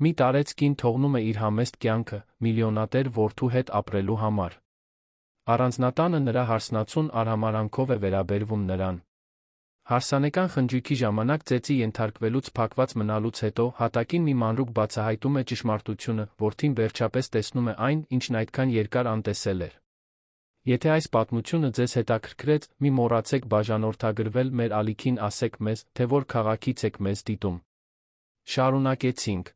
Մի տարեց կին թողնում է իր համեստ կյանքը, միլիոնատեր որդու հետ ապրելու համար։ Առանձնատանը նրա հարսնացուն արհամարանքով է վերաբերվում նրան։ Հարսանեկան խնջույքի ժամանակ ծեծի ենթարկվելուց փակված մնալուց հետո հատակին մի մանրուք բացահայտում է ճշմարտությունը, որդին վերջապես տեսնում է այն, ինչն այդքան երկար անտեսել էր։ Եթե այս պատմությունը ձեզ հետաքրքրեց, մի մոռացեք բաժանորդագրվել մեր ալիքին, ասեք մեզ, թե որ քաղաքից եք մեզ դիտում։ Շարունակեցինք։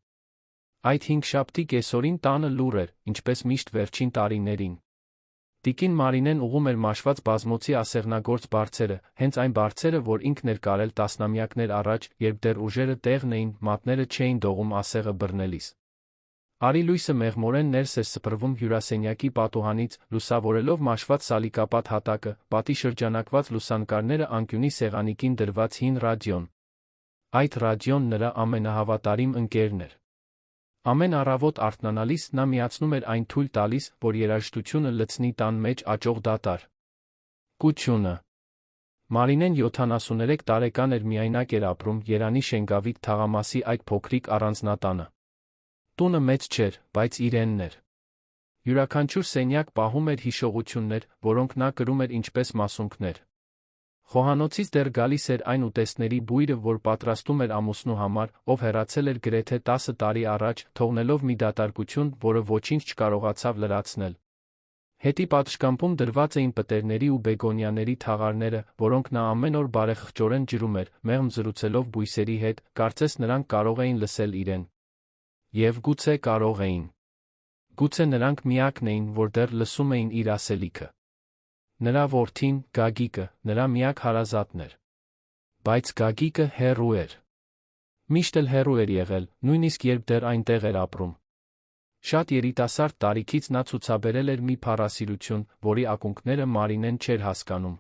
Այդ հինգշաբթի կեսօրին տանը լուռ էր, ինչպես միշտ վերջին տարիներին։ Տիկին Մարինեն ուղում էր մաշված բազմոցի ասեղնագործ բարձերը, հենց այն բարձերը, որ ինքն էր կարել տասնամյակներ առաջ, երբ դեռ ուժերը տեղն էին, մատները չէին դողում ասեղը բռնելիս։ Արի լույսը մեղմորեն ներս էր սփռվում հյուրասենյակի պատուհանից, լուսավորելով մաշված սալիկապատ հատակը, պատի շրջանակված լուսանկարները, անկյունի սեղանիկին դրված հին ռադիոն։ Այդ ռադիոն նրա ամենահավատարիմ ընկերն էր։ Ամեն առավոտ արթնանալիս նա միացնում էր այն, թույլ տալիս, որ երաժշտությունը լցնի տան մեջ աճող դատարկ կությունը։ Մարինեն 73 տարեկան էր, միայնակ էր ապրում Երանի Շենգավիթ թաղամասի այդ փոքրիկ առանձնատանը։ Տունը մեծ չէր, բայց իրենն էր։ Յուրաքանչյուր սենյակ պահում էր հիշողություններ, որոնք նա կրում էր ինչպես մասունքներ։ Խոհանոցից դեռ գալիս էր այն ուտեստների բույրը, որ պատրաստում էր ամուսնու համար, ով հեռացել էր գրեթե 10 տարի առաջ, թողնելով մի դատարկություն, որը ոչինչ չկարողացավ լրացնել։ Հետի պատշգամբում դրված էին պտերների ու բեգոնյաների թաղարները, որոնք նա ամեն օր բարեխղճորեն ջրում էր, մեղմ զրուցելով բույսերի հետ, կարծես նրանք կարող էին լսել իրեն։ Եվ գուցե կարող էին։ Գուցե նրանք միակն էին, որ դեռ լսում էին իր ասելիքը։ Նրա որդին, Գագիկը, նրա միակ հարազատն էր։ Բայց Գագիկը հեռու էր։ Միշտ էլ հեռու էր եղել, նույնիսկ երբ դեռ այնտեղ էր ապրում։ Շատ երիտասարդ տարիքից նա ցուցաբերել էր մի փառասիրություն, որի ակունքները Մարինեն չէր հասկանում։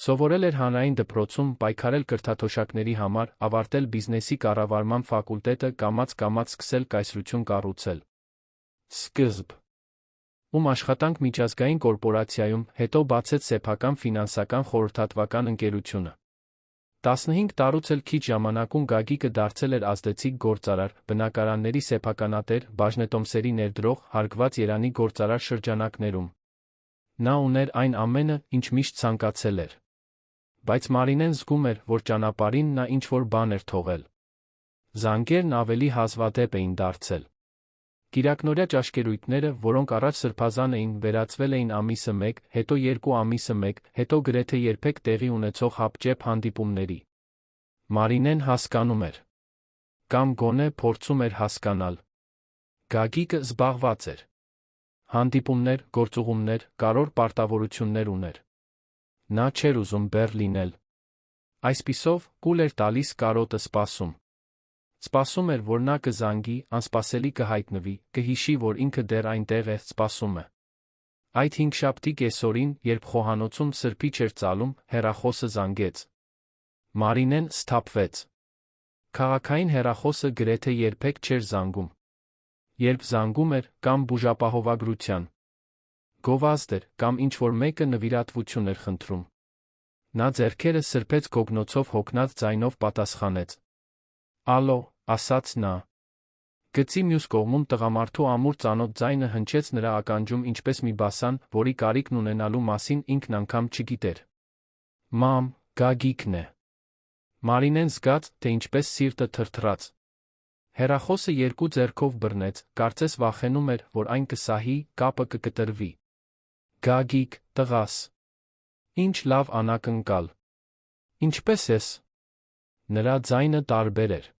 Սովորել էր հանրային դպրոցում, պայքարել կրթաթոշակների համար, ավարտել բիզնեսի կառավարման ֆակուլտետը, կամաց-կամաց սկսել կայսրություն կառուցել։ Սկզբ ում աշխատանք միջազգային կորպորացիայում, հետո բացեց սեփական ֆինանսական խորհրդատվական ընկերությունը։ 15 տարուց էլ քիչ ժամանակում Գագիկը դարձել էր ազդեցիկ գործարար, բնակարանների սեփականատեր, բաժնետոմսերի ներդրող, հարգված Երանի գործարար շրջանակներում։ Նա ուներ այն ամենը, ինչ միշտ ցանկացել էր։ Բայց Մարինեն զգում էր, որ ճանապարհին նա ինչ-որ բան էր թողել։ Զանգերն ավելի հազվադեպ էին դարձել։ Կիրակնօրյա ճաշկերույթները, որոնք առաջ սրբազան էին, վերածվել էին ամիսը մեկ, հետո 2 ամիսը մեկ, հետո գրեթե երբեք տեղի ունեցող հապճեպ հանդիպումների։ Մարինեն հասկանում էր։ Կամ գոնե փորձում էր հասկանալ։ Գագիկը զբաղված էր։ Հանդիպումներ, գործուղումներ, կարևոր պարտավորություններ ուներ։ Նա չէր ուզում բեռ լինել։ Այսպիսով, կուլ էր տալիս կարոտը, սպասում էր, որ նա կզանգի, անսպասելի կհայտնվի, կհիշի, որ ինքը դեռ այնտեղ է, սպասում է։ Այդ հինգշաբթի կեսօրին, երբ խոհանոցում սրբիչ էր ծալում, հեռախոսը զանգեց։ Մարինեն սթափվեց։ Քաղաքային հեռախոսը գրեթե երբեք չէր զանգում։ Երբ զանգում էր, կամ բուժապահովագրության գովազդ էր, կամ ինչ-որ մեկը նվիրատվություն էր խնդրում։ Նա ձեռքերը սրբեց գոգնոցով, հոգնած ձայնով պատասխանեց։ Ալո, ասաց նա։ Գծի մյուս կողմում տղամարդու ամուր ծանոթ ձայնը հնչեց նրա ականջում ինչպես մի բասան, որի կարիքն ունենալու մասին ինքն անգամ չգիտեր։ Մամ, Գագիկն է։ Մարինեն զգաց, թե ինչպես սիրտը թրթռաց։ Հեռախոսը 2 ձեռքով բռնեց, կարծես վախենում էր, որ այն կսահի, կապը կկտրվի։ Գագիկ, տղաս։ Ինչ լավ անակնկալ։ Ինչպե՞ս ես։ Նրա ձայնը տարբեր էր։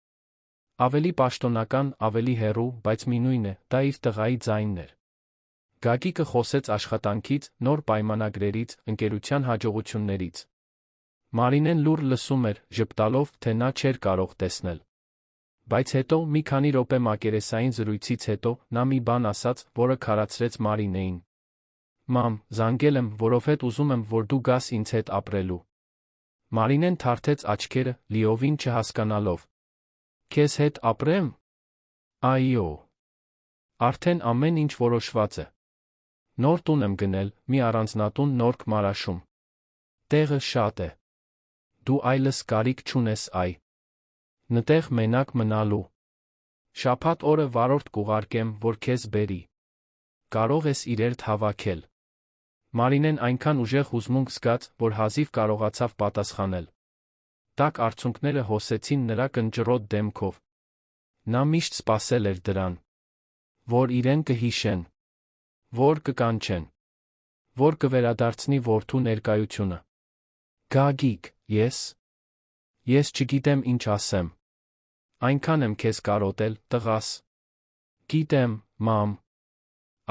Ավելի պաշտոնական, ավելի հեռու, բայց միևնույն է, դա իր տղայի ձայնն էր։ Գագիկը խոսեց աշխատանքից, նոր պայմանագրերից, ընկերության հաջողություններից։ Մարինեն լուռ լսում էր, ժպտալով, թե նա չէր կարող տեսնել։ Բայց հետո, մի քանի րոպե մակերեսային զրույցից հետո, նա մի բան ասաց, որը քարացրեց Մարինեին։ Մամ, զանգել եմ, որովհետև ուզում եմ, որ դու գաս ինձ հետ ապրելու։ Մարինեն թարթեց աչքերը, լիովին չհասկանալով։ Քեզ հետ ապրեմ։ Այո։ Արդեն ամեն ինչ որոշված է։ Նոր տուն եմ գնել, մի առանձնատուն Նորք Մարաշում։ Տեղը շատ է։ Դու այլս կարիք չունես այ։ Նտեղ մենակ մնալու։ Շաբաթ օրը վարորդ կուղարկեմ, որ քեզ բերի։ Կարող ես իրերդ հավաքել։ Մարինեն այնքան ուժեղ հուզմունք զգաց, որ հազիվ կարողացավ պատասխանել։ Տաք արցունքները հոսեցին նրա կնճռոտ դեմքով։ Նա միշտ սպասել էր դրան։ Որ իրեն կհիշեն։ Որ կկանչեն։ Որ կվերադարձնի որդու ներկայությունը։ Գագիկ, ես չգիտեմ ինչ ասեմ։ Այնքան եմ քեզ կարոտել, տղաս։ Գիտեմ, մամ։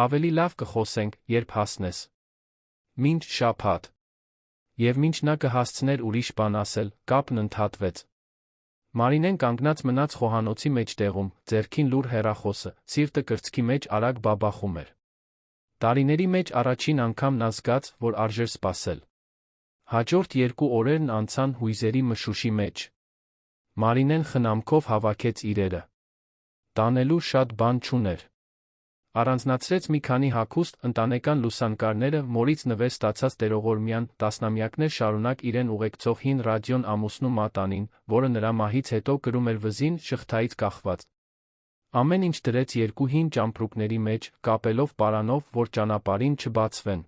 Ավելի լավ կխոսենք, երբ հասնես։ Մինչ շաբաթ։ Եվ մինչ նա կհասցներ ուրիշ բան ասել, կապն ընդհատվեց։ Մարինեն կանգնած մնաց խոհանոցի մեջտեղում, ձեռքին լուր հեռախոսը, սիրտը կրծքի մեջ արագ բաբախում էր։ Տարիների մեջ առաջին անգամ նա զգաց, որ արժեր սպասել։ Հաջորդ 2 օրերն անցան հույզերի մշուշի մեջ։ Մարինեն խնամքով հավաքեց իրերը։ Տանելու շատ բան չուներ։ Առանձնացրեց մի քանի հագուստ, ընտանեկան լուսանկարները, մորից նվեր ստացած տերողորմյան, տասնամյակներ շարունակ իրեն ուղեկցող հին ռադիոն ամուսնու մատանին, որը նրա մահից հետո կրում էր վզին, շղթայից կախված։ Ամեն ինչ դրեց 2 հին ճամպրուկների մեջ, կապելով պարանով, որ ճանապարհին չբացվեն։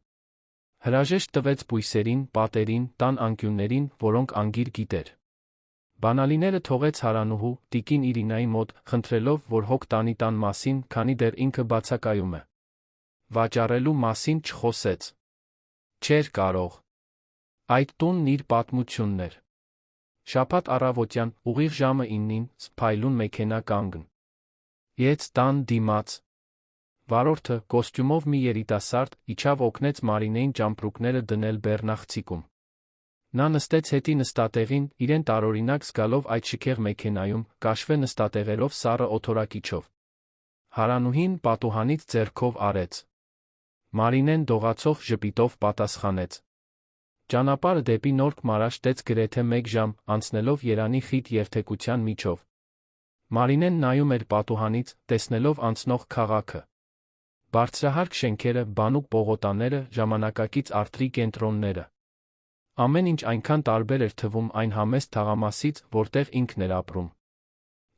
Հրաժեշտ տվեց բույսերին, պատերին, տան անկյուններին, որոնք անգիր գիտեր։ Բանալիները թողեց Հարանուհու, տիկին Իրինայի մոտ, խնդրելով, որ հոգ տանի տան մասին, քանի դեռ ինքը բացակայում է։ Վաճառելու մասին չխոսեց։ Չէր կարող։ Այդ տունն իր պատմությունն էր։ Շաբաթ առավոտյան, ուղիղ ժամը 9-ին, փայլուն մեքենա կանգն։ Եց տան դիմաց։ Վարորդը, կոստյումով մի երիտասարդ, իջավ օգնեց Մարինեին ճամպրուկները դնել բեռնաղցիկում։ Նա նստեց հետի նստատեղին, իրեն տարօրինակ զգալով այդ շքեղ մեքենայում, կաշվե նստատեղերով սառը օթորակիչով։ Հարանուհին պատուհանից ձեռքով արեց։ Մարինեն դողացող ժպիտով պատասխանեց։ Ճանապարհը դեպի Նորք Մարաշ տեց գրեթե 1 ժամ, անցնելով Երանի խիտ երթևեկության միջով։ Մարինեն նայում էր պատուհանից, տեսնելով անցնող քաղաքը։ Բարձրահարկ շենքերը, բանուկ պողոտաները, ժամանակակից արթրի կենտրոնները։ Ամեն ինչ այնքան տարբեր էր թվում այն համեստ թաղամասից, որտեղ ինքն էր ապրում։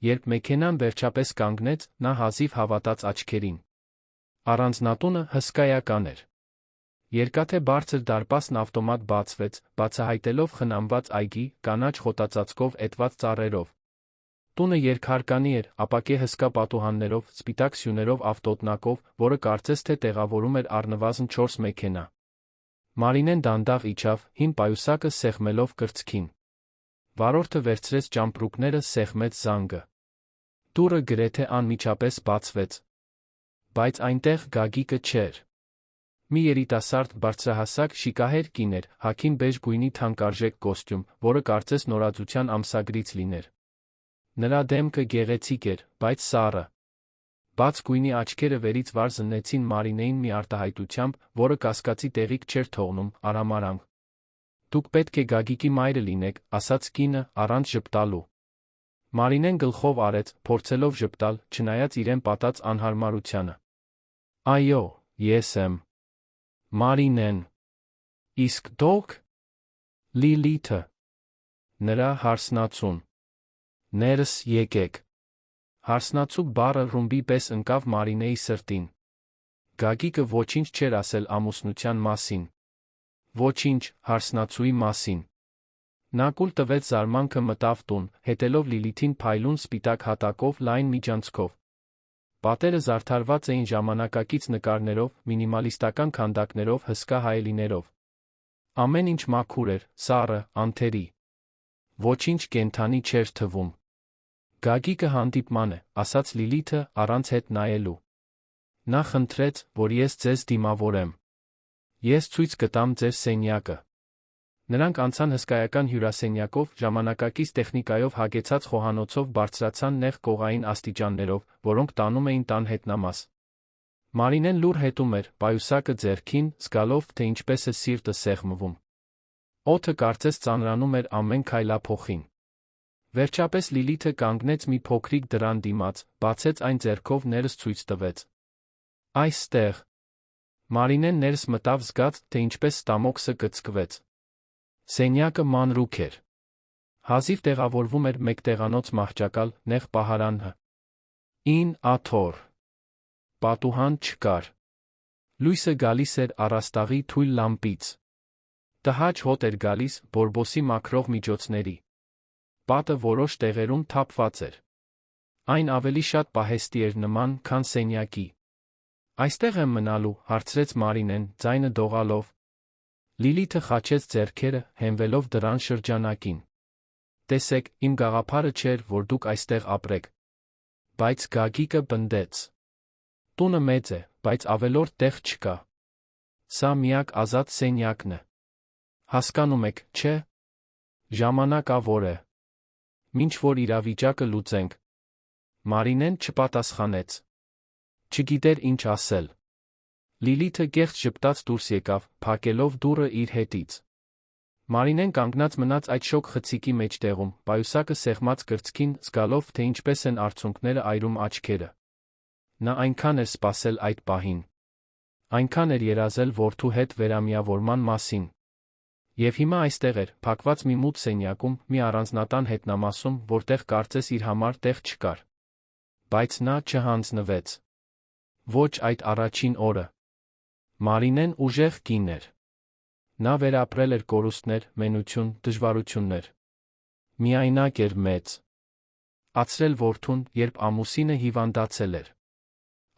Երբ մեքենան վերջապես կանգնեց, նա հազիվ հավատաց աչքերին։ Առանձնատունը հսկայական էր։ Երկաթե բարձր դարպասն ավտոմատ բացվեց, բացահայտելով խնամված այգի, կանաչ խոտածածկով էտված ծառերով։ Տունը երկհարկանի էր, ապակե հսկա պատուհաններով, սպիտակ սյուներով ավտոտնակով, որը կարծես թե տեղավորում էր առնվազն 4 մեքենա։ Մարինեն դանդաղ իջավ, հին պայուսակը սեղմելով կրծքին։ Վարորդը վերցրեց ճամպրուկները, սեղմեց զանգը։ Դուռը գրեթե անմիջապես բացվեց։ Բայց այնտեղ Գագիկը չէր։ Մի երիտասարդ, բարձրահասակ, շիկահեր կին էր, հագին բեժ գույնի թանկարժեք կոստյում, որը կարծես նորաձության ամսագրից լիներ։ Նրա դեմքը գեղեցիկ էր, բայց սառը։ Բաց գույնի աչքերը վերից վար զննեցին Մարինեին մի արտահայտությամբ, որը կասկածի տեղիք չէր թողնում, արհամարհանք։ Դուք պետք է Գագիկի մայրը լինեք, ասաց կինը, առանց ժպտալու։ Մարինեն գլխով արեց, փորձելով ժպտալ, չնայած իրեն պատած անհարմարությանը։ Այո, ես եմ։ Մարինեն։ Իսկ դուք։ Լիլիթը։ Նրա հարսնացուն։ Ներս եկեք։ Հարսնացու բառը ռումբի պես ընկավ Մարինեի սրտին։ Գագիկը ոչինչ չէր ասել ամուսնության մասին։ Ոչինչ, հարսնացուի մասին։ Նա կուլ տվեց զարմանքը մտավ տուն, հետելով Լիլիթին փայլուն սպիտակ հատակով լայն միջանցքով։ Պատերը զարդարված էին ժամանակակից նկարներով, մինիմալիստական քանդակներով, հսկա հայելիներով։ Ամեն ինչ մաքուր էր, սառը, անթերի։ Ոչինչ կենդանի չէր թվում։ Գագիկը հանդիպման է, ասաց Լիլիթը, առանց հետ նայելու։ Նա խնդրեց, որ ես ձեզ դիմավորեմ։ Ես ցույց կտամ ձեր սենյակը։ Նրանք անցան հսկայական հյուրասենյակով, ժամանակակից տեխնիկայով հագեցած խոհանոցով բարձրացան նեղ կողային աստիճաններով, որոնք տանում էին տան հետնամաս։ Մարինեն լուր հետում էր, պայուսակը ձեռքին, զգալով, թե ինչպես է սիրտը սեղմվում։ Օդը կարծես ծանրանում էր ամեն քայլափոխին։ Վերջապես Լիլիթը կանգնեց մի փոքրիկ դռան դիմաց, բացեց այն ձեռքով ներս ցույց տվեց։ Այստեղ։ Մարինեն ներս մտավ զգաց, թե ինչպես ստամոքսը կծկվեց։ Սենյակը մանրուք էր։ Հազիվ տեղավորվում էր մեկ տեղանոց մահճակալ, նեղ պահարանը։ Ին աթոռ։ Պատուհան չկար։ Լույսը գալիս էր առաստաղի թույլ լամպից։ Տհաճ հոտ էր գալիս բորբոսի մաքրող միջոցների։ Պատը որոշ տեղերում թափված էր։ Այն ավելի շատ պահեստի էր նման, քան սենյակի։ Այստեղ եմ մնալու, հարցրեց Մարինեն, ձայնը դողալով։ Լիլիթը խաչեց ձեռքերը, հենվելով դռան շրջանակին։ Տեսեք, իմ գաղափարը չէր, որ դուք այստեղ ապրեք։ Բայց Գագիկը պնդեց. Տունը մեծ է, բայց ավելորդ տեղ չկա։ Սա միակ ազատ սենյակն է։ Հասկանում եք, չէ՞։ Ժամանակավոր է։ Մինչ որ իրավիճակը լուծենք։ Մարինեն չպատասխանեց։ Չգիտեր ինչ ասել։ Լիլիթը կեղծ ժպտաց դուրս եկավ, փակելով դուռը իր հետից։ Մարինեն կանգնած մնաց այդ շոգ խցիկի մեջտեղում, պայուսակը սեղմած կրծքին, զգալով, թե ինչպես են արցունքները այրում աչքերը։ Նա այնքան էր սպասել այդ պահին։ Այնքան էր երազել որդու հետ վերամիավորման մասին։ Եվ հիմա այստեղ էր, փակված մի մութ սենյակում, մի առանձնատան հետնամասում, որտեղ կարծես իր համար տեղ չկար։ Բայց նա չհանձնվեց։ Ոչ այդ առաջին օրը։ Մարինեն ուժեղ կին էր։ Նա վերապրել էր կորուստներ, մենություն, դժվարություններ։ Միայնակ էր մեծ։ Ացրել որդուն, երբ ամուսինը հիվանդացել էր։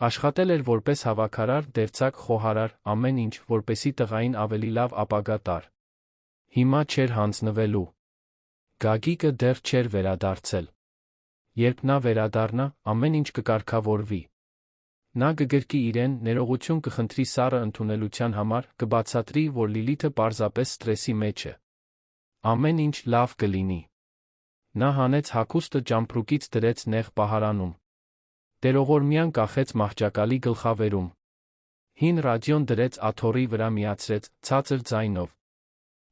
Աշխատել էր որպես հավաքարար, դերձակ խոհարար, ամեն ինչ, որպեսզի տղային ավելի լավ ապագա տար։ Հիմա չէր հանձնվելու։ Գագիկը դեռ չէր վերադարձել։ Երբ նա վերադառնա, ամեն ինչ կկարգավորվի։ Նա կգրկի իրեն, ներողություն կխնդրի Սառը ընդունելության համար, կբացատրի, որ Լիլիթը պարզապես սթրեսի մեջ է։ Ամեն ինչ լավ կլինի։ Նա հանեց հագուստը ճամփրուկից դրեց նեղ պահարանում։ Տերողորմյան կախեց մահճակալի գլխավերում։ Հին ռադիոն դրեց աթոռի վրա միացրեց, ցածր ձայնով։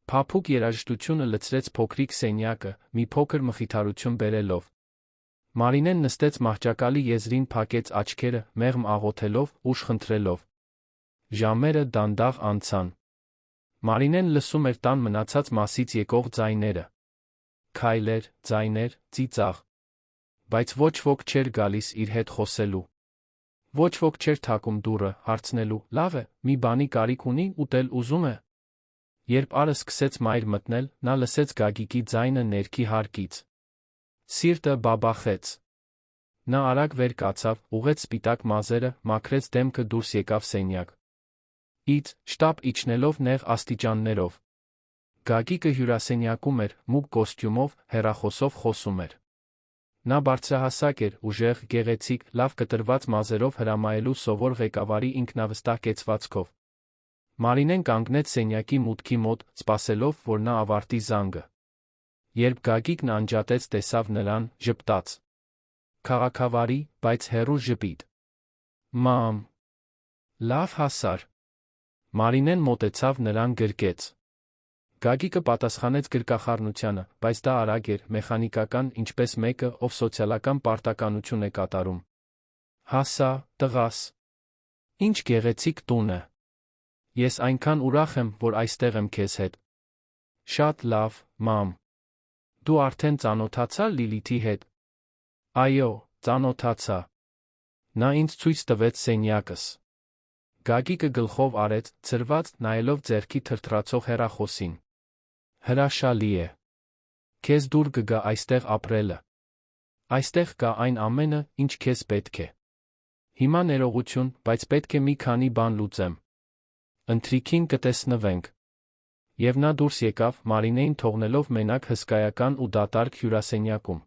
Փափուկ երաժշտությունը լցրեց փոքրիկ սենյակը, մի փոքր մխիթարություն բերելով։ Մարինեն նստեց մահճակալի եզրին, փակեց աչքերը, մեղմ աղոթելով, ուժ խնդրելով։ Ժամերը դանդաղ անցան։ Մարինեն լսում էր տան մնացած մասից եկող ձայները։ Քայլեր, ձայներ, ծիծաղ։ Բայց ոչ ոք չէր գալիս իր հետ խոսելու։ Ոչ ոք չէր թակում դուռը, հարցնելու, լավ է, մի բանի կարիք ունի, ուտել ուզում է։ Երբ արը սկսեց մայր մտնել, նա լսեց Գագիկի ձայնը ներքի հարկից։ Սիրտը բաբախեց։ Նա արագ վեր կացավ, ուղղեց սպիտակ մազերը, մաքրեց դեմքը, դուրս եկավ սենյակ։ Իծ, շտապ իջնելով նեղ աստիճաններով։ Գագիկը հյուրասենյակում էր, մուգ կոստյումով, հեռախոսով խոսում էր։ Նա բարձրահասակ էր, ուժեղ, գեղեցիկ, լավ կտրված մազերով հրամայելու սովոր ղեկավարի ինքնավստահ կեցվածքով։ Մարինեն կանգնեց սենյակի մուտքի մոտ, սպասելով, որ նա ավարտի զանգը։ Երբ Գագիկն անջատեց, տեսավ նրան, ժպտաց։ Քաղաքավարի, բայց հեռու ժպիտ։ Մամ։ Լավ հասար։ Մարինեն մոտեցավ նրան գրկեց։ Գագիկը պատասխանեց գրկախառնությանը, բայց դա արագ էր, մեխանիկական, ինչպես մեկը, ով սոցիալական պարտականություն է կատարում։ Հասա, տղաս։ Ինչ գեղեցիկ տուն է։ Ես այնքան ուրախ եմ, որ այստեղ եմ քեզ հետ։ Շատ լավ, մամ։ Դու արդեն ծանոթացա Լիլիթի հետ։ Այո, ծանոթացա։ Նա ինձ ցույց տվեց սենյակս։ Գագիկը գլխով արեց, ցրված, նայելով ձեռքի թրթրացող հեռախոսին։ Հրաշալի է։ Քեզ դուր կգա այստեղ ապրելը։ Այստեղ կա այն ամենը, ինչ քեզ պետք է։ Հիմա ներողություն, բայց պետք է մի քանի բան լուծեմ։ Ընթրիքին կտեսնվենք։ Եվ նա դուրս եկավ, Մարինեին թողնելով մենակ հսկայական ու դատարկ հյուրասենյակում։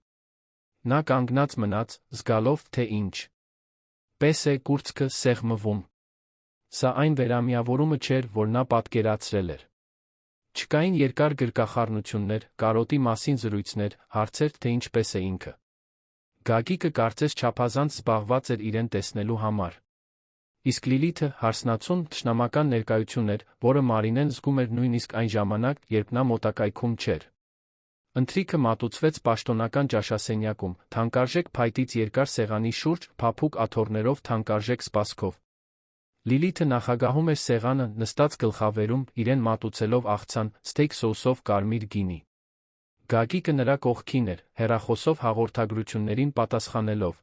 Նա կանգնած մնաց, զգալով, թե ինչ պես է կուրծքը սեղմվում։ Սա այն վերամիավորումը չէր, որ նա պատկերացրել էր։ Չկային երկար գրկախառնություններ, կարոտի մասին զրույցներ, հարցեր, թե ինչպես է ինքը։ Գագիկը կարծես չափազանց զբաղված էր իրեն տեսնելու համար։ Իսկ Լիլիթը հարսնացուն, թշնամական ներկայություն էր, որը Մարինեն զգում էր նույնիսկ այն ժամանակ, երբ նա մոտակայքում չէր։ Ընթրիքը մատուցվեց պաշտոնական ճաշասենյակում, թանկարժեք փայտից երկար սեղանի շուրջ, փափուկ աթոռներով, թանկարժեք սպասքով։ Լիլիթը նախագահում էր սեղանը, նստած գլխավերում, իրեն մատուցելով աղցան, ստեյք սոուսով կարմիր գինի։ Գագիկը նրա կողքին էր, հեռախոսով հաղորդագրություններին պատասխանելով։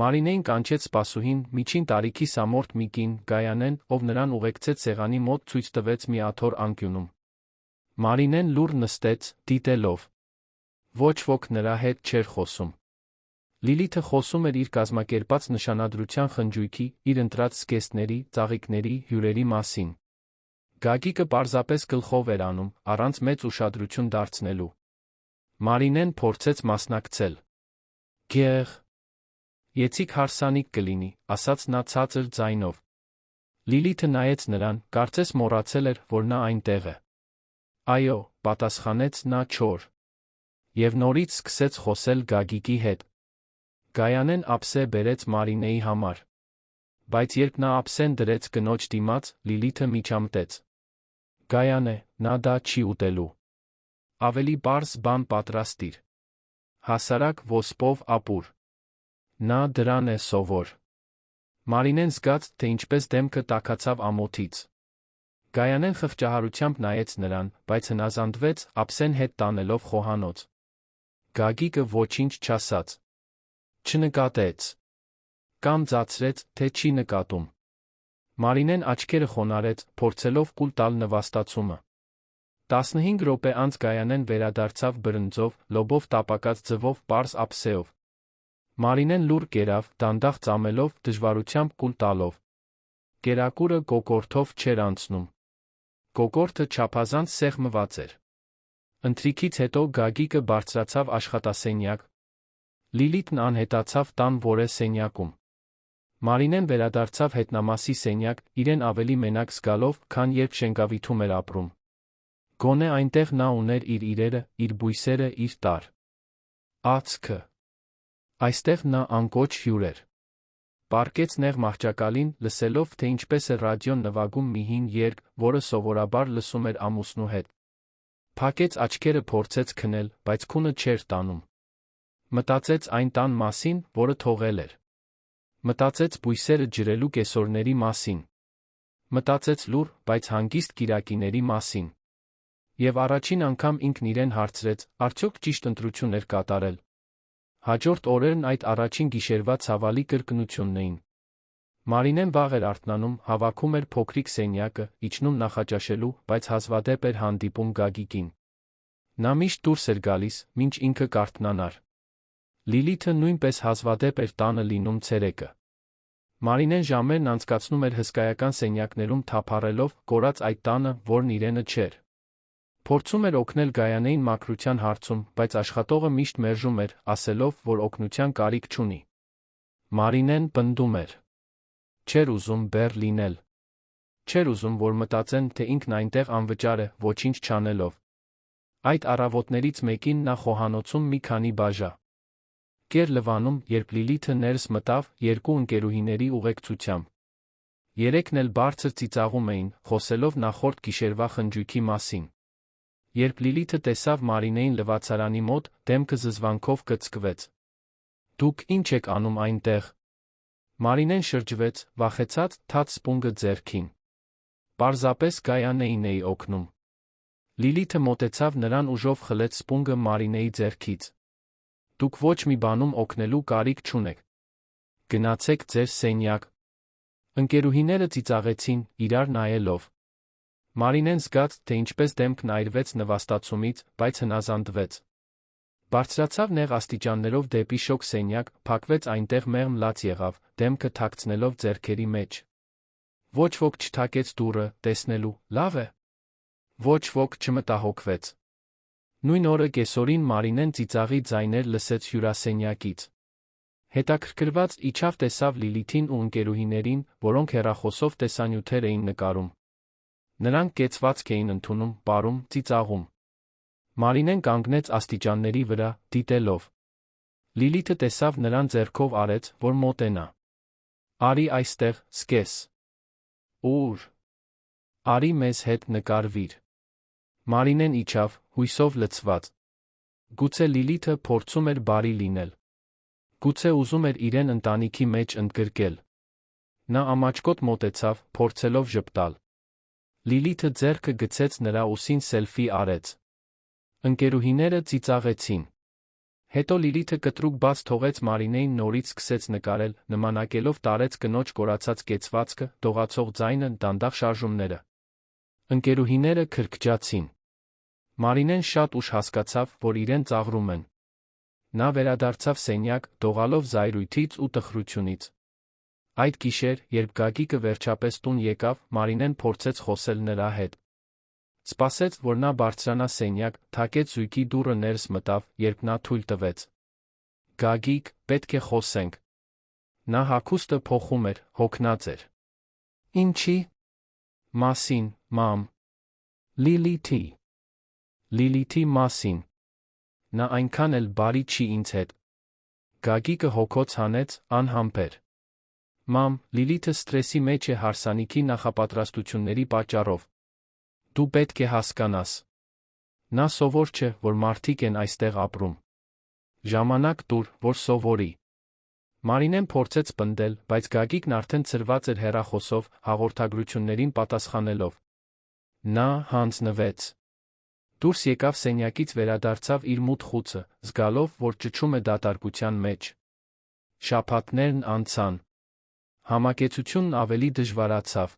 Մարինեին կանչեց սպասուհին, միջին տարիքի սամորթ մի կին, Գայանեն, ով նրան ուղեկցեց սեղանի մոտ ցույց տվեց մի աթոռ անկյունում։ Մարինեն լուռ նստեց, դիտելով։ Ոչ ոք նրա հետ չէր խոսում։ Լիլիթը խոսում էր իր կազմակերպած նշանադրության խնջույքի, իր ընտրած զգեստների, ծաղիկների, հյուրերի մասին։ Գագիկը պարզապես գլխով էր անում, առանց մեծ ուշադրություն դարձնելու։ Մարինեն փորձեց մասնակցել։ Գեղ։ Եցիկ հարսանիք կլինի, ասաց նա ցածր ձայնով։ Լիլիթը նայեց նրան, կարծես մոռացել էր, որ նա այնտեղ է։ Այո, պատասխանեց նա չոր։ Եվ նորից սկսեց խոսել Գագիկի հետ։ Գայանեն ափսե բերեց Մարինեի համար։ Բայց երբ նա ափսեն դրեց կնոջ դիմաց, Լիլիթը միջամտեց։ Գայանե, նա դա չի ուտելու։ Ավելի պարզ բան պատրաստիր։ Հասարակ ոսպով ապուր։ Նա դրան է սովոր։ Մարինեն զգաց, թե ինչպես դեմքը տաքացավ ամոթից։ Գայանեն խղճահարությամբ նայեց նրան, բայց հնազանդվեց, ափսեն հետ տանելով խոհանոց։ Գագիկը ոչինչ չասաց։ Չնկատեց։ Կամ ձացրեց, թե չի նկատում։ Մարինեն աչքերը խոնարհեց, փորձելով կուլ տալ նվաստացումը։ 15 րոպե անց Գայանեն վերադարձավ բրնձով, լոբով տապակած ձվով, պարզ ափսեով։ Մարինեն լուռ կերավ, դանդաղ ծամելով, դժվարությամբ կուլ տալով։ Կերակուրը կոկորդով չէր անցնում։ Կոկորդը չափազանց սեղմված էր։ Ընթրիքից հետո Գագիկը բարձրացավ աշխատասենյակ։ Լիլիթն անհետացավ տան որե սենյակում։ Մարինեն վերադարձավ հետնամասի սենյակ, իրեն ավելի մենակ զգալով, քան երբ Շենգավիթում էր ապրում։ Գոնե այնտեղ նա ուներ իր իրերը, իր բույսերը, իր տար ածքը։ Այստեղ նա անկոչ հյուր էր։ Պառկեց նեղ մահճակալին, լսելով, թե ինչպես է ռադիոն նվագում մի հին երգ, որը սովորաբար լսում էր ամուսնու հետ։ Փակեց աչքերը, փորձեց քնել, բայց քունը չէր տանում։ Մտածեց այն տան մասին, որը թողել էր։ Մտածեց բույսերը ջրելու կեսօրների մասին։ Մտածեց լուռ, բայց հանգիստ կիրակիների մասին։ Եվ առաջին անգամ ինքն իրեն հարցրեց, արդյոք ճիշտ ընտրություն էր կատարել։ Հաջորդ օրերն այդ առաջին գիշերվա ցավալի կրկնությունն էին։ Մարինեն վաղ էր արթնանում, հավաքում էր փոքրիկ սենյակը, իջնում նախաճաշելու, բայց հազվադեպ էր հանդիպում Գագիկին։ Նա միշտ դուրս էր գալիս, մինչ ինքը կարթնանար։ Լիլիթը նույնպես հազվադեպ էր տանը լինում ցերեկը։ Մարինեն ժամերն անցկացնում էր հսկայական սենյակներում թափառելով, կորած այդ տանը, որն իրենը չէր։ Փորձում էր օգնել Գայանեին մաքրության հարցում, բայց աշխատողը միշտ մերժում էր, ասելով, որ օգնության կարիք չունի։ Մարինեն պնդում էր։ Չէր ուզում բեռ լինել։ Չէր ուզում, որ մտածեն, թե ինքն այնտեղ անվճար է, ոչինչ չանելով։ Այդ առավոտներից մեկին նա խոհանոցում մի քանի բաժա կեր լվանում, երբ Լիլիթը ներս մտավ, երկու ընկերուհիների ուղեկցությամբ։ Երեքն էլ բարձր ծիծաղում էին, խոսելով նախորդ գիշերվա խնջույքի մասին։ Երբ Լիլիթը տեսավ Մարինեին լվացարանի մոտ, դեմքը զզվանքով կծկվեց։ Դուք ինչ եք անում այնտեղ։ Մարինեն շրջվեց, վախեցած, թաց սպունգը ձեռքին։ Պարզապես Գայանեին էի օգնում։ Լիլիթը մոտեցավ նրան ուժով խլեց սպունգը Մարինեի ձեռքից։ Դուք ոչ մի բանում օգնելու կարիք չունեք։ Գնացեք ձեր սենյակ։ Ընկերուհիները ծիծաղեցին, իրար նայելով։ Մարինեն զգաց, թե ինչպես դեմքն այրվեց նվաստացումից, բայց հնազանդվեց։ Բարձրացավ նեղ աստիճաններով դեպի շոգ սենյակ, փակվեց այնտեղ մեղմ լաց եղավ, դեմքը թաքցնելով ձեռքերի մեջ։ Ոչ ոք չթակեց դուռը, տեսնելու, լավ է։ Ոչ ոք չմտահոգվեց։ Նույն օրը կեսօրին Մարինեն ծիծաղի ձայներ լսեց հյուրասենյակից։ Հետաքրքրված իջավ տեսավ Լիլիթին ու ընկերուհիներին, որոնք հեռախոսով տեսանյութեր էին նկարում։ Նրանք կեցվածք էին ընդունում, պարում, ծիծաղում։ Մարինեն կանգնեց աստիճանների վրա, դիտելով։ Լիլիթը տեսավ նրան ձեռքով արեց, որ մոտենա։ Արի այստեղ, սկես։ Ուր։ Արի մեզ հետ նկարվիր։ Մարինեն իջավ, հույսով լցված։ Գուցե Լիլիթը փորձում էր բարի լինել։ Գուցե ուզում էր իրեն ընտանիքի մեջ ընդգրկել։ Նա ամաչկոտ մոտեցավ, փորձելով ժպտալ։ Լիլիթը ձեռքը գցեց նրա ուսին սելֆի արեց։ Ընկերուհիները ծիծաղեցին։ Հետո Լիլիթը կտրուկ բաց թողեց Մարինեին նորից սկսեց նկարել, նմանակելով տարեց կնոջ կորացած կեցվածքը, դողացող ձայնը, դանդաղ շարժումները։ Ընկերուհիները քրքջացին։ Մարինեն շատ ուշ հասկացավ, որ իրեն ծաղրում են։ Նա վերադարձավ սենյակ, դողալով զայրույթից ու տխրությունից։ Այդ գիշեր, երբ Գագիկը վերջապես տուն եկավ, Մարինեն փորձեց խոսել նրա հետ։ Սպասեց, որ նա բարձրանա սենյակ, թակեց զույգի դուռը ներս մտավ, երբ նա թույլ տվեց։ Գագիկ, պետք է խոսենք։ Նա հագուստը փոխում էր, հոգնած էր։ Ինչի՞։ Մասին, մամ։ Լիլիթի։ Լիլիթի մասին։ Նա այնքան էլ բարի չի ինձ հետ։ Գագիկը հոգոց հանեց, անհամբեր։ Մամ, Լիլիթը սթրեսի մեջ է հարսանիքի նախապատրաստությունների պատճառով։ Դու պետք է հասկանաս։ Նա սովոր չէ, որ մարդիկ են այստեղ ապրում։ Ժամանակ տուր, որ սովորի։ Մարինեն փորձեց պնդել, բայց Գագիկն արդեն ցրված էր հեռախոսով, հաղորդագրություններին պատասխանելով։ Նա հանձնվեց։ Դուրս եկավ սենյակից, վերադարձավ իր մութ խուցը, զգալով, որ ճչում է դատարկության մեջ։ Շաբաթներն անցան։ Համակեցությունն ավելի դժվարացավ։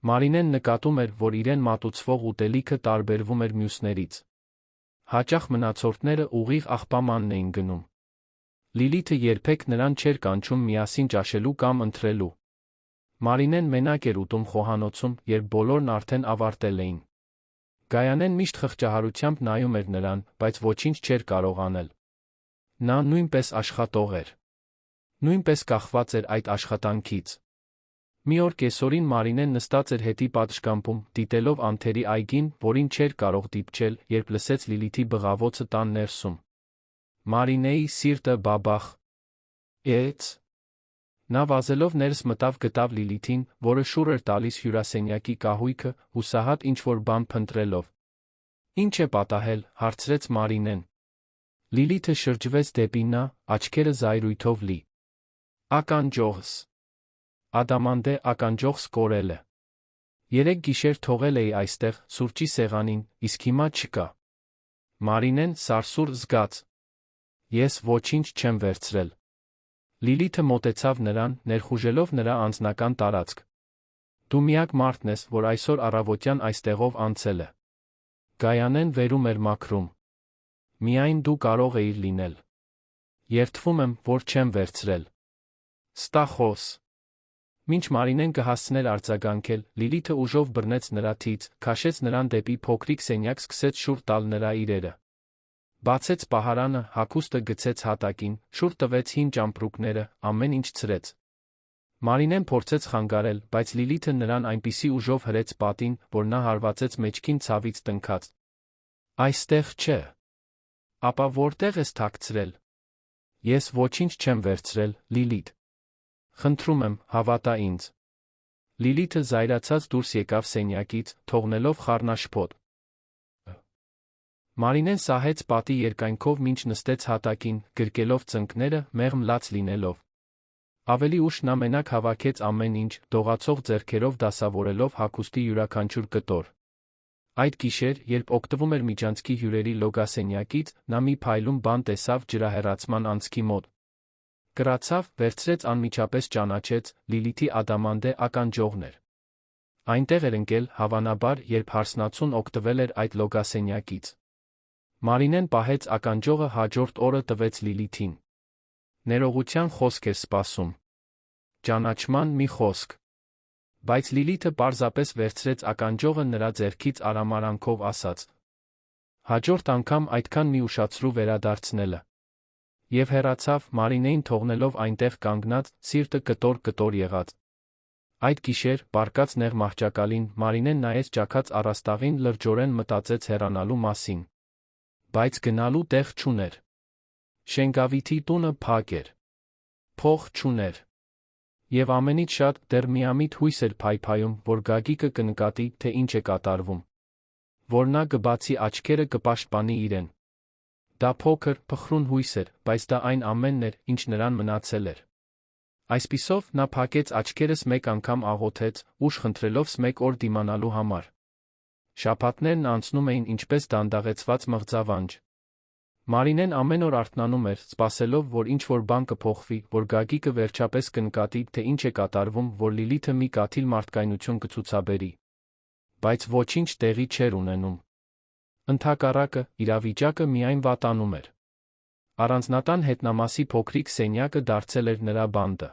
Մարինեն նկատում էր, որ իրեն մատուցվող ուտելիքը տարբերվում էր մյուսներից։ Հաճախ մնացորդները ուղիղ աղբամանն էին գնում։ Լիլիթը երբեք նրան չէր կանչում միասին ճաշելու կամ ընթրելու։ Մարինեն մենակ էր ուտում խոհանոցում, երբ բոլորն արդեն ավարտել էին։ Գայանեն միշտ խղճահարությամբ նայում էր նրան, բայց ոչինչ չէր կարող անել։ Նա նույնպես աշխատող էր։ Նույնպես կախված էր այդ աշխատանքից։ Մի օր կեսօրին Մարինեն նստած էր հետի պատշգամբում, դիտելով անթերի այգին, որին չէր կարող դիպչել, երբ լսեց Լիլիթի բղավոցը տան ներսում։ Մարինեի սիրտը բաբախ եց։ Նա վազելով ներս մտավ, գտավ Լիլիթին, որը շուռ էր տալիս հյուրասենյակի կահույքը, հուսահատ ինչ-որ բան փնտրելով։ Ինչ է պատահել, հարցրեց Մարինեն։ Լիլիթը շրջվեց դեպի նա, աչքերը զայրույթով լի։ Ականջողս։ Ադամանդե ականջողս կորել է։ Երեք գիշեր թողել էի այստեղ, սուրճի սեղանին, իսկ հիմա չկա։ Մարինեն սարսուռ զգաց։ Ես ոչինչ չեմ վերցրել։ Լիլիթը մոտեցավ նրան, ներխուժելով նրա անձնական տարածք։ Դու միակ մարդն ես, որ այսօր առավոտյան այստեղով անցել է։ Գայանեն վերում էր մաքրում։ Միայն դու կարող էիր լինել։ Երդվում եմ, որ չեմ վերցրել։ Ստախոս։ Մինչ Մարինեն կհասցներ արձագանքել, Լիլիթը ուժով բռնեց նրա թից, քաշեց նրան դեպի փոքրիկ սենյակ, սկսեց շուռ տալ նրա իրերը։ Բացեց պահարանը, հագուստը գցեց հատակին, շուռ տվեց հին ճամպրուկները, ամեն ինչ ցրեց։ Մարինեն փորձեց խանգարել, բայց Լիլիթը նրան այնպիսի ուժով հրեց պատին, որ նա հարվածեց մեջքին, ցավից տնքաց։ Այստեղ չէ։ Ապա որտեղ ես թաքցրել։ Ես ոչինչ չեմ վերցրել, Լիլիթ։ Խնդրում եմ, հավատա ինձ։ Լիլիթը զայրացած դուրս եկավ սենյակից, թողնելով խառնաշփոթ։ Մարինեն սահեց պատի երկայնքով, մինչ նստեց հատակին, գրկելով ծնկները, մեղմ լաց լինելով։ Ավելի ուշ նա մենակ հավաքեց ամեն ինչ, դողացող ձեռքերով դասավորելով հագուստի յուրաքանչյուր կտոր։ Այդ գիշեր, երբ օգտվում էր միջանցքի հյուրերի լոգասենյակից, նա մի փայլուն բան տեսավ ջրահեռացման անցքի մոտ։ Կրացավ, վերցրեց, անմիջապես ճանաչեց, Լիլիթի ադամանդե ականջողն էր։ Այնտեղ էր ընկել, հավանաբար, երբ հարսնացուն օգտվել էր այդ լոգասենյակից։ Մարինեն պահեց ականջողը, հաջորդ օրը տվեց Լիլիթին։ Ներողության խոսք էր սպասում։ Ճանաչման մի խոսք։ Բայց Լիլիթը պարզապես վերցրեց ականջողը նրա ձեռքից, արամարանքով ասաց. Հաջորդ անգամ այդքան մի ուշացրու վերադարձնելը։ Եվ հեռացավ, Մարինեին թողնելով այնտեղ կանգնած, սիրտը կտոր-կտոր եղած։ Այդ գիշեր, պառկած նեղ մահճակալին, Մարինեն նայեց ճաքած առաստաղին, լրջորեն մտածեց հեռանալու մասին։ Բայց գնալու տեղ չուներ։ Շենգավիթի տունը փակ էր։ Փող չուներ։ Եվ ամենից շատ, դեռ միամիտ հույս էր փայփայում, որ Գագիկը կնկատի, թե ինչ է կատարվում։ Որ նա կբացի աչքերը, կպաշտպանի իրեն։ Դա փոքր, փխրուն հույս էր, բայց դա այն ամենն էր, ինչ նրան մնացել էր։ Այսպիսով, նա փակեց աչքերս, մեկ անգամ աղոթեց, ուժ խնդրելով մեկ օր դիմանալու համար։ Շաբաթներն անցնում էին ինչպես դանդաղեցված մղձավանջ։ Մարինեն ամեն օր արթնանում էր, սպասելով, որ ինչ-որ բան կփոխվի, որ Գագիկը վերջապես կնկատի, թե ինչ է կատարվում, որ Լիլիթը մի կաթիլ մարդկայնություն կցուցաբերի։ Բայց ոչինչ տեղի չէր ունենում։ Ընդհակառակը, իրավիճակը միայն վատանում էր։ Առանձնատան հետնամասի փոքրիկ սենյակը դարձել էր նրա բանտը։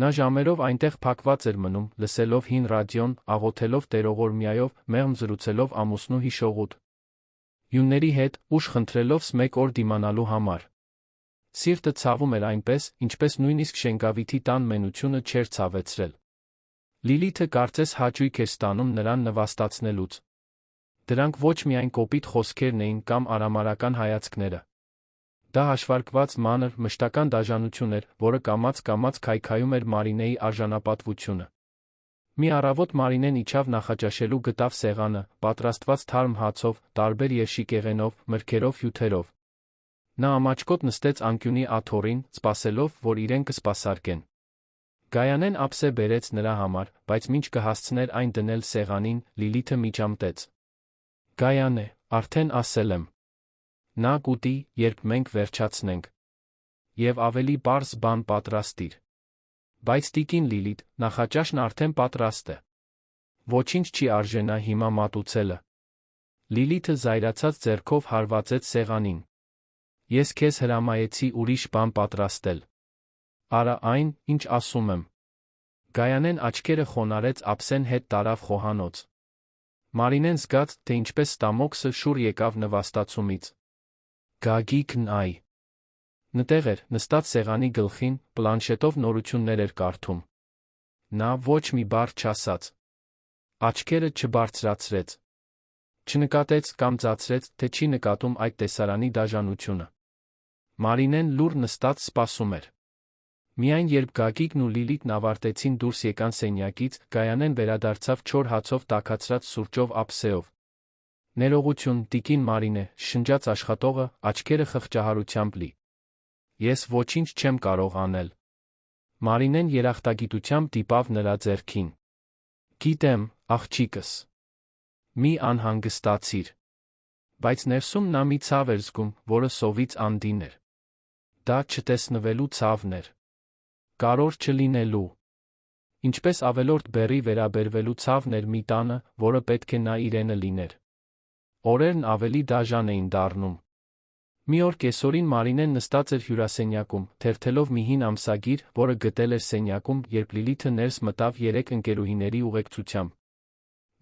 Նա ժամերով այնտեղ փակված էր մնում, լսելով հին ռադիոն, աղոթելով տերողորմյայով, մեղմ զրուցելով ամուսնու հիշողուտ հյունների հետ, ուժ խնդրելով մեկ օր դիմանալու համար։ Սիրտը ցավում էր այնպես, ինչպես նույնիսկ Շենգավիթի տան մենությունը չէր ցավեցրել։ Լիլիթը կարծես հաճույք էր ստանում նրան նվաստացնելուց։ Դրանք ոչ միայն կոպիտ խոսքերն էին կամ արամարական հայացքները։ Դա հաշվարկված մանր, մշտական դաժանություն էր, որը կամաց-կամաց քայքայում էր Մարինեի արժանապատվությունը։ Մի առավոտ Մարինեն իջավ նախաճաշելու գտավ սեղանը, պատրաստված թարմ հացով, տարբեր երշիկեղենով, մրգերով, հյութերով։ Նա ամաչկոտ նստեց անկյունի աթոռին, սպասելով, որ իրեն կսպասարկեն։ Գայանեն ափսե բերեց նրա համար, բայց մինչ կհասցներ այն դնել սեղանին, Լիլիթը միջամտեց։ Գայանե, արդեն ասել եմ։ Նա կուտի, երբ մենք վերջացնենք։ Եվ ավելի պարզ բան պատրաստիր։ Բայց տիկին Լիլիթ, նախաճաշն արդեն պատրաստ է։ Ոչինչ չի արժենա հիմա մատուցելը։ Լիլիթը զայրացած ձեռքով հարվածեց սեղանին։ Ես քեզ հրամայեցի ուրիշ բան պատրաստել։ Արա այն, ինչ ասում եմ։ Գայանեն աչքերը խոնարհեց ափսեն հետ տարավ խոհանոց։ Մարինեն զգաց, թե ինչպես ստամոքսը շուռ եկավ նվաստացումից։ Գագիկն այ։ Նտեղ էր, նստած սեղանի գլխին, պլանշետով նորություններ էր կարդում։ Նա ոչ մի բառ չասաց։ Աչքերը չբարձրացրեց։ Չնկատեց կամ ձացրեց, թե չի նկատում այդ տեսարանի դաժանությունը։ Մարինեն լուռ նստած սպասում էր։ Միայն երբ Գագիկն ու Լիլիթն ավարտեցին դուրս եկան սենյակից, Գայանեն վերադարձավ չոր հացով տաքացրած սուրճով ափսեով։ Ներողություն, տիկին Մարինե, շնջաց աշխատողը, աչքերը խղճահարությամբ լի։ Ես ոչինչ չեմ կարող անել։ Մարինեն երախտագիտությամբ դիպավ նրա ձեռքին։ Գիտեմ, աղջիկս։ Մի անհանգստացիր։ Բայց ներսում նա մի ցավ էր զգում, որը սովից անդին էր։ Դա չտեսնվելու ցավն էր։ Կարոր չլինելու։ Ինչպես ավելորդ բեռի վերաբերվելու ցավն էր մի տանը, որը պետք է նա իրենը լիներ։ Օրերն ավելի դաժան էին դառնում։ Մի օր կեսօրին Մարինեն նստած էր հյուրասենյակում, թերթելով մի հին ամսագիր, որը գտել էր սենյակում, երբ Լիլիթը ներս մտավ 3 ընկերուհիների ուղեկցությամբ։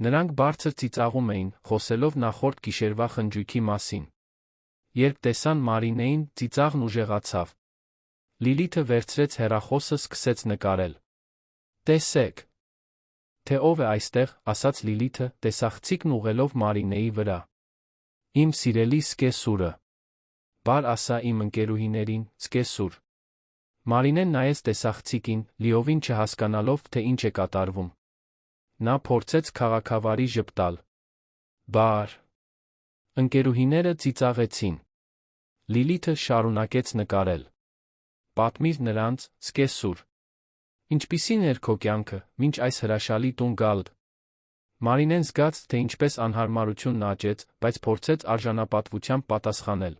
Նրանք բարձր ծիծաղում էին, խոսելով նախորդ գիշերվա խնջույքի մասին։ Երբ տեսան Մարինեին, ծիծաղն ուժեղացավ։ Լիլիթը վերցրեց հեռախոսը, սկսեց նկարել։ Տեսեք։ Թե ով է այստեղ, ասաց Լիլիթը, տեսախցիկն ուղղելով Մարինեի վրա։ Իմ սիրելի սկեսուրը։ Բար ասա իմ ընկերուհիներին, սկեսուր։ Մարինեն նայեց տեսախցիկին, լիովին չհասկանալով, թե ինչ է կատարվում։ Նա փորձեց քաղաքավարի ժպտալ։ Բար։ Ընկերուհիները ծիծաղեցին։ Լիլիթը շարունակեց նկարել։ Պատմիր նրանց, սկեսուր։ Ինչպիսին էր քո կյանքը, մինչ այս հրաշալի տուն գալդ։ Մարինեն զգաց, թե ինչպես անհարմարությունն աճեց, բայց փորձեց արժանապատվությամբ պատասխանել։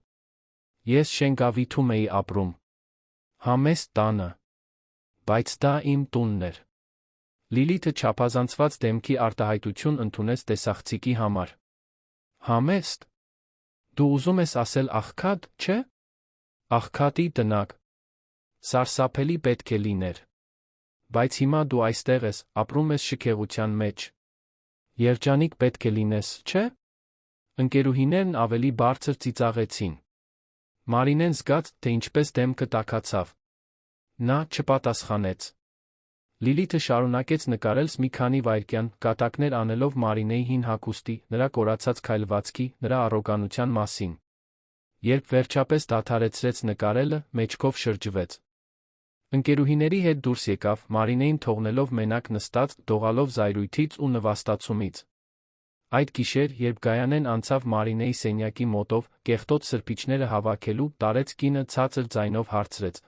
Ես Շենգավիթում էի ապրում։ Համեստ տանը։ Բայց դա իմ տունն էր։ Լիլիթը չափազանցված դեմքի արտահայտություն ընդունեց տեսախցիկի համար։ Համեստ։ Դու ուզում ես ասել աղքատ, չէ՞։ Աղքատի տնակ։ Սարսափելի պետք է լիներ։ Բայց հիմա դու այստեղ ես, ապրում ես շքեղության մեջ։ Երջանիկ պետք է լինես, չէ՞։ Ընկերուհիներն ավելի բարձր ծիծաղեցին։ Մարինեն զգաց, թե ինչպես դեմքը տաքացավ։ Նա չպատասխանեց։ Լիլիթը շարունակեց նկարել մի քանի վայրկյան, կատակներ անելով Մարինեի հին հագուստի, նրա կորացած քայլվածքի, նրա առոգանության մասին։ Երբ վերջապես դադարեցրեց նկարելը, մեջքով շրջվեց։ Ընկերուհիների հետ դուրս եկավ, Մարինեին թողնելով մենակ նստած, դողալով զայրույթից ու նվաստացումից։ Այդ գիշեր, երբ Գայանեն անցավ Մարինեի սենյակի մոտով, կեղտոտ սրբիչները հավաքելու, տարեց կինը ցածր ձայնով հարցրեց.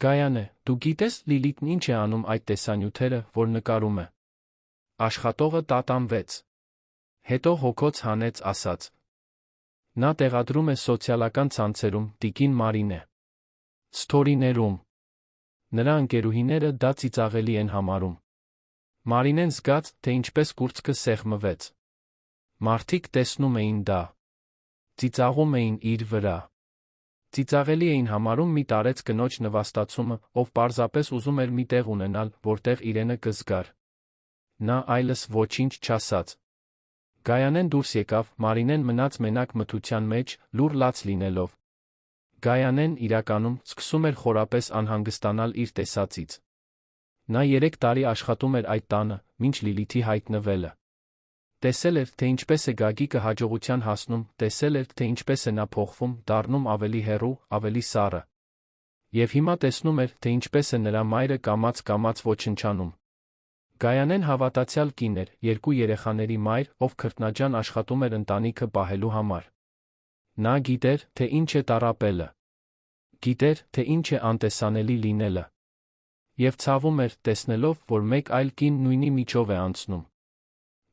Գայանե, դու գիտես Լիլիթն ինչ է անում այդ տեսանյութերը, որ նկարում է։ Աշխատողը տատանվեց։ Հետո հոգոց հանեց, ասաց. Նա տեղադրում է սոցիալական ցանցերում տիկին Մարինե սթորիներում։ Նրա ընկերուհիները դա ծիծաղելի են համարում։ Մարինեն զգաց, թե ինչպես կուրծքը սեղմվեց։ Մարդիկ տեսնում էին դա։ Ծիծաղում էին իր վրա։ Ծիծաղելի էին համարում մի տարեց կնոջ նվաստացումը, ով պարզապես ուզում էր մի տեղ ունենալ, որտեղ իրենը կզգար։ Նա այլս ոչինչ չասաց։ Գայանեն դուրս եկավ, Մարինեն մնաց մենակ մթության մեջ, լուռ լաց լինելով։ Գայանեն, իրականում, սկսում էր խորապես անհանգստանալ իր տեսածից։ Նա 3 տարի աշխատում էր այդ տանը, մինչ Լիլիթի հայտնվելը։ Տեսել էր, թե ինչպես է Գագիկը հաջողության հասնում, տեսել էր, թե ինչպես է նա փոխվում, դառնում ավելի հեռու, ավելի սառը։ Եվ հիմա տեսնում էր, թե ինչպես է նրա մայրը կամաց-կամաց ոչնչանում։ Գայանեն հավատացյալ կին էր, 2 երեխաների մայր, ով քրտնաջան աշխատում էր ընտանիքը պահելու համար։ Նա գիտեր, թե ինչ է տառապելը։ Գիտեր, թե ինչ է անտեսանելի լինելը։ Եվ ցավում էր, տեսնելով, որ մեկ այլ կին նույնի միջով է անցնում։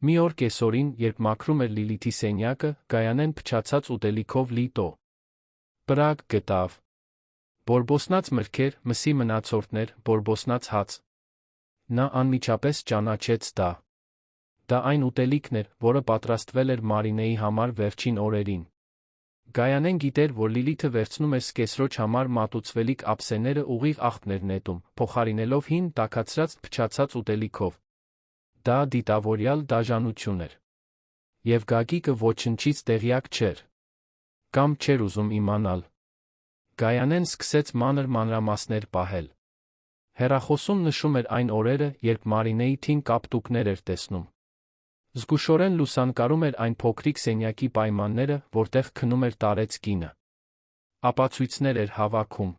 Մի օր կեսօրին, երբ մաքրում էր Լիլիթի սենյակը, Գայանեն փչացած ուտելիքով լի պրակ գտավ։ Բորբոսնած մրգեր, մսի մնացորդներ, բորբոսնած հաց։ Նա անմիջապես ճանաչեց դա։ Դա այն ուտելիքն էր, որը պատրաստվել էր Մարինեի համար վերջին օրերին։ Գայանեն գիտեր, որ Լիլիթը վերցնում էր սկեսրոջ համար մատուցվելիք ափսեները ուղիղ աղբներ նետում, փոխարինելով հին, տաքացրած, փչացած ուտելիքով։ Դա դիտավորյալ դաժանություն էր։ Եվ Գագիկը ոչնչից տեղյակ չէր։ Կամ չէր ուզում իմանալ։ Գայանեն սկսեց մանր մանրամասներ պահել։ Հեռախոսում նշում էր այն օրերը, երբ Մարինեի թին կապտուկներ էր տեսնում։ Զգուշորեն լուսանկարում էր այն փոքրիկ սենյակի պայմանները, որտեղ քնում էր տարեց կինը։ Ապացույցներ էր հավաքում։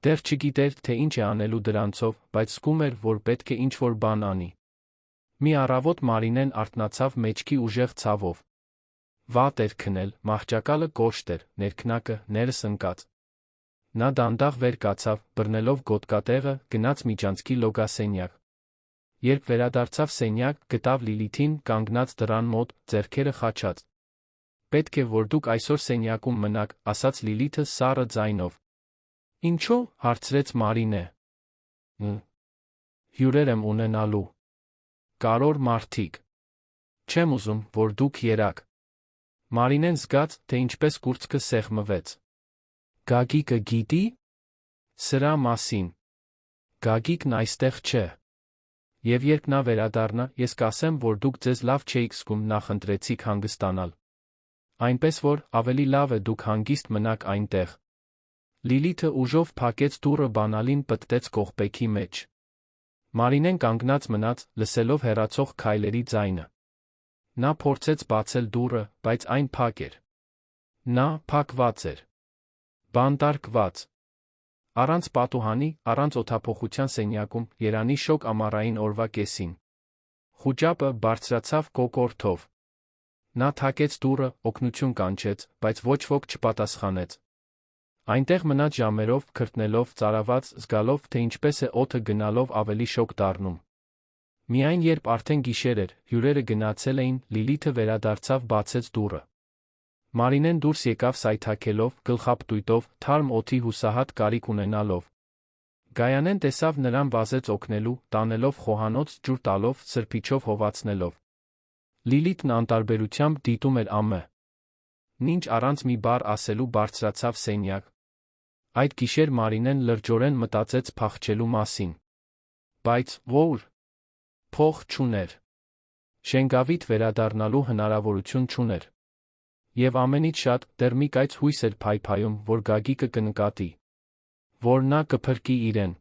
Դեռ չգիտեր, թե ինչ է անելու դրանցով, բայց զգում էր, որ պետք է ինչ-որ բան անի։ Մի առավոտ Մարինեն արթնացավ մեջքի ուժեղ ցավով։ Վատ էր քնել, մահճակալը կոշտ էր, ներքնակը ներս ընկած։ Նա դանդաղ վեր կացավ, բռնելով գոտկատեղը, գնաց միջանցքի լոգասենյակ։ Երբ վերադարձավ սենյակ, գտավ Լիլիթին կանգնած դռան մոտ, ձեռքերը խաչած։ Պետք է, որ դուք այսօր սենյակում մնաք, ասաց Լիլիթը սառը ձայնով։ Ինչո՞ւ, հարցրեց Մարինե։ Հյուրեր եմ ունենալու։ Կարոր մարդիկ։ Չեմ ուզում, որ դուք երաք։ Մարինեն զգաց, թե ինչպես կուրծքը սեղմվեց։ Գագիկը գիտի՞։ Սրա մասին։ Գագիկն այստեղ չէ։ Եվ երբ նա վերադառնա, ես կասեմ, որ դուք ձեզ լավ չէիք զգում, նախընտրեցիք հանգստանալ։ Այնպես որ, ավելի լավ է դուք հանգիստ մնաք այնտեղ։ Լիլիթը ուժով փակեց դուռը, բանալին պտտեց կողպեքի մեջ։ Մարինեն կանգնած մնաց, լսելով հեռացող քայլերի ձայնը։ Նա փորձեց բացել դուռը, բայց այն փակ էր։ Նա փակված էր։ Բանտարկված։ Առանց պատուհանի, առանց օդափոխության սենյակում, Երանի շոգ ամառային օրվա կեսին։ Խուճապը բարձրացավ կոկորդով։ Նա թակեց դուռը, օգնություն կանչեց, բայց ոչ ոք չպատասխանեց։ Այնտեղ մնաց ժամերով, քրտնելով, ծարաված, զգալով, թե ինչպես է օդը գնալով ավելի շոգ դառնում։ Միայն երբ արդեն գիշեր էր, հյուրերը գնացել էին, Լիլիթը վերադարձավ, բացեց դուռը։ Մարինեն դուրս եկավ սայթաքելով, գլխապտույտով, թարմ օդի հուսահատ կարիք ունենալով։ Գայանեն տեսավ նրան, վազեց օգնելու, տանելով խոհանոց, ջուր տալով, սրբիչով հովացնելով։ Լիլիթն անտարբերությամբ դիտում էր ԱՄ։ Մինչ առանց մի բառ ասելու բարձրացավ սենյակ։ Այդ գիշեր Մարինեն լրջորեն մտածեց փախչելու մասին։ Բայց որ փող չուներ։ Շենգավիթ վերադառնալու հնարավորություն չուներ։ Եվ ամենից շատ, դեռ մի կայծ հույս էր փայփայում, որ Գագիկը կնկատի, որ նա կփրկի իրեն։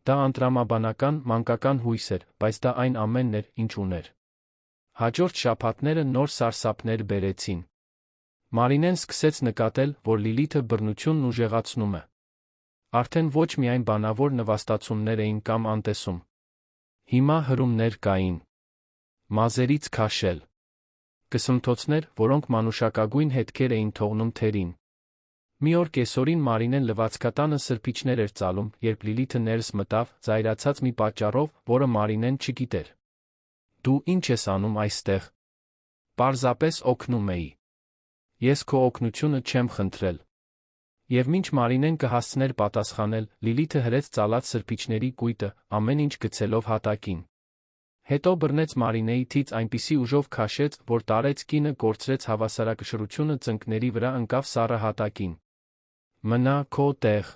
Դա անտրամաբանական, մանկական հույս էր, բայց դա այն ամենն էր, ինչ ուներ։ Հաջորդ շաբաթները նոր սարսափներ բերեցին։ Մարինեն սկսեց նկատել, որ Լիլիթը բռնությունն ուժեղացնում է։ Արդեն ոչ միայն բանավոր նվաստացումներ էին կամ անտեսում։ Հիմա հրումներ կային։ Մազերից քաշել։ Կսմթոցներ, որոնք մանուշակագույն հետքեր էին թողնում թերին։ Մի օր կեսօրին Մարինեն լվացքատանը սրբիչներ էր ծալում, երբ Լիլիթը ներս մտավ, զայրացած մի պատճառով, որը Մարինեն չգիտեր։ Դու ինչ ես անում այստեղ։ Պարզապես օգնում էի։ Ես քո օգնությունը չեմ խնդրել։ Եվ մինչ Մարինեն կհասցներ պատասխանել, Լիլիթը հրեց ծալած սրբիչների կույտը, ամեն ինչ գցելով հատակին։ Հետո բռնեց Մարինեի թից այնպիսի ուժով քաշեց, որ տարեց կինը կորցրեց հավասարակշռությունը ծնկների վրա ընկավ սառը հատակին։ Մնա քո տեղ։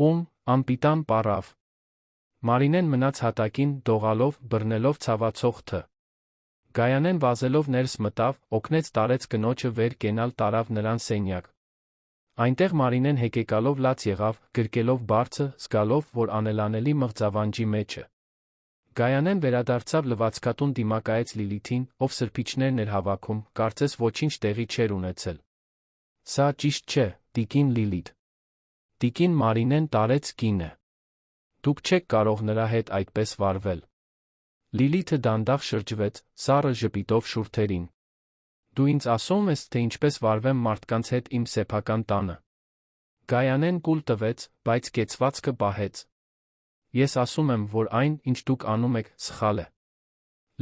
Ում, անպիտան պառավ։ Մարինեն մնաց հատակին, դողալով, բռնելով ցավացող Თ. Գայանեն վազելով ներս մտավ, օգնեց տարեց կնոջը վեր կենալ տարավ նրան սենյակ։ Այնտեղ Մարինեն հեկեկալով լաց եղավ, գրկելով բարձը, զգալով, որ անելանելի մղձավանջի մեջ է։ Գայանեն վերադարձավ լվացքատուն դիմակայեց Լիլիթին, ով սրբիչներն էր հավաքում, կարծես ոչինչ տեղի չէր ունեցել։ Սա ճիշտ չէ, տիկին Լիլիթ։ Տիկին Մարինեն տարեց կին է։ Դուք չեք կարող նրա հետ այդպես վարվել։ Լիլիթը դանդաղ շրջվեց, սառը ժպիտով շուրթերին։ Դու ինձ ասում ես, թե ինչպես վարվեմ մարդկանց հետ իմ սեփական տանը։ Գայանեն կուլ տվեց, բայց կեցվածքը պահեց։ Ես ասում եմ, որ այն, ինչ դուք անում եք, սխալ է։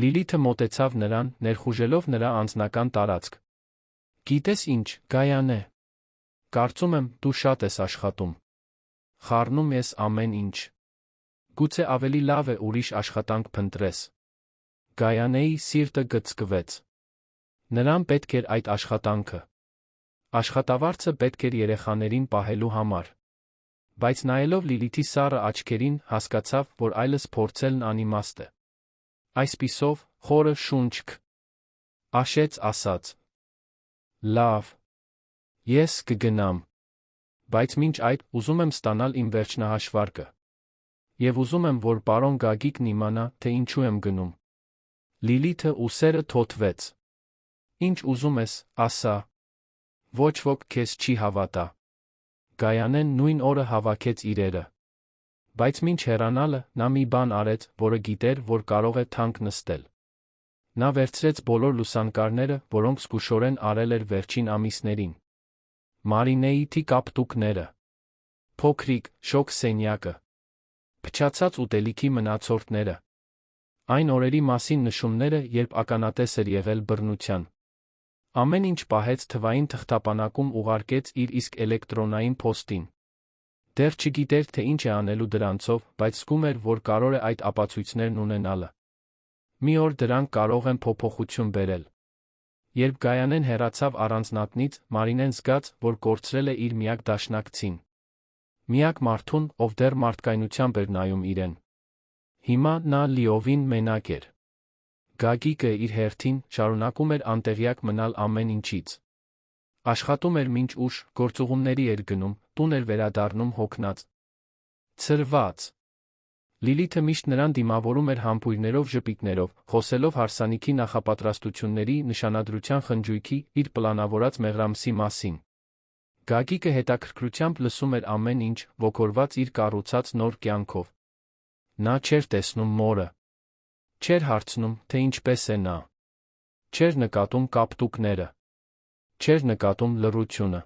Լիլիթը մոտեցավ նրան, ներխուժելով նրա անձնական տարածք։ Գիտես ինչ, Գայանե։ Կարծում եմ, դու շատ ես աշխատում։ Խառնում ես ամեն ինչ։ Գուցե ավելի լավ է ուրիշ աշխատանք փնտրես։ Գայանեի սիրտը գծկվեց։ Նրան պետք էր այդ աշխատանքը։ Աշխատավարձը պետք էր երեխաներին պահելու համար։ Բայց նայելով Լիլիթի սառը աչքերին, հասկացավ, որ այլս փորձելն անիմաստ է։ Այսպիսով, խորը շունչ աշեց ասաց. Լավ։ Ես կգնամ։ Բայց մինչ այդ, ուզում եմ ստանալ իմ վերջնահաշվարկը։ Եվ ուզում եմ, որ պարոն Գագիկն իմանա, թե ինչու եմ գնում։ Լիլիթը ուսերը թոթվեց։ Ինչ ուզում ես, ասա։ Ոչ ոք քեզ չի հավատա։ Գայանեն նույն օրը հավաքեց իրերը։ Բայց մինչ հեռանալը, նա մի բան արեց, որը գիտեր, որ կարող է թանկ նստել։ Նա վերցրեց բոլոր լուսանկարները, որոնք զգուշորեն արել էր վերջին ամիսներին։ Մարինեի թի կապտուկները։ Փոքրիկ, շոգ սենյակը։ Փչացած ուտելիքի մնացորդները։ Այն օրերի մասին նշումները, երբ ականատես էր եղել բռնության։ Ամեն ինչ պահեց թվային թղթապանակում ուղարկեց իր իսկ էլեկտրոնային փոստին։ Դեռ չգիտեր, թե ինչ է անելու դրանցով, բայց զգում էր, որ կարող է այդ ապացույցներն ունենալը։ Մի օր դրանք կարող են փոփոխություն բերել։ Երբ Գայանեն հեռացավ առանձնատնից, Մարինեն զգաց, որ կորցրել է իր միակ դաշնակցին։ Միակ մարդուն, ով դեռ մարդկայնությամբ էր նայում իրեն։ Հիմա նա լիովին մենակ էր։ Գագիկը իր հերթին շարունակում էր անտեղյակ մնալ ամեն ինչից։ Աշխատում էր մինչ ուշ, գործուղումների էր գնում, տուն էր վերադառնում հոգնած։ Ցրված։ Լիլիթը միշտ նրան դիմավորում էր համբույրներով ժպիտներով, խոսելով հարսանիքի նախապատրաստությունների նշանադրության խնջույքի, իր պլանավորած մեղրամսի մասին։ Գագիկը հետաքրքրությամբ լսում էր ամեն ինչ, ոգորված իր կառուցած նոր կյանքով։ Նա չէր տեսնում մորը։ Չէր հարցնում, թե ինչպես է նա։ Չէր նկատում կապտուկները։ Չէր նկատում լռությունը։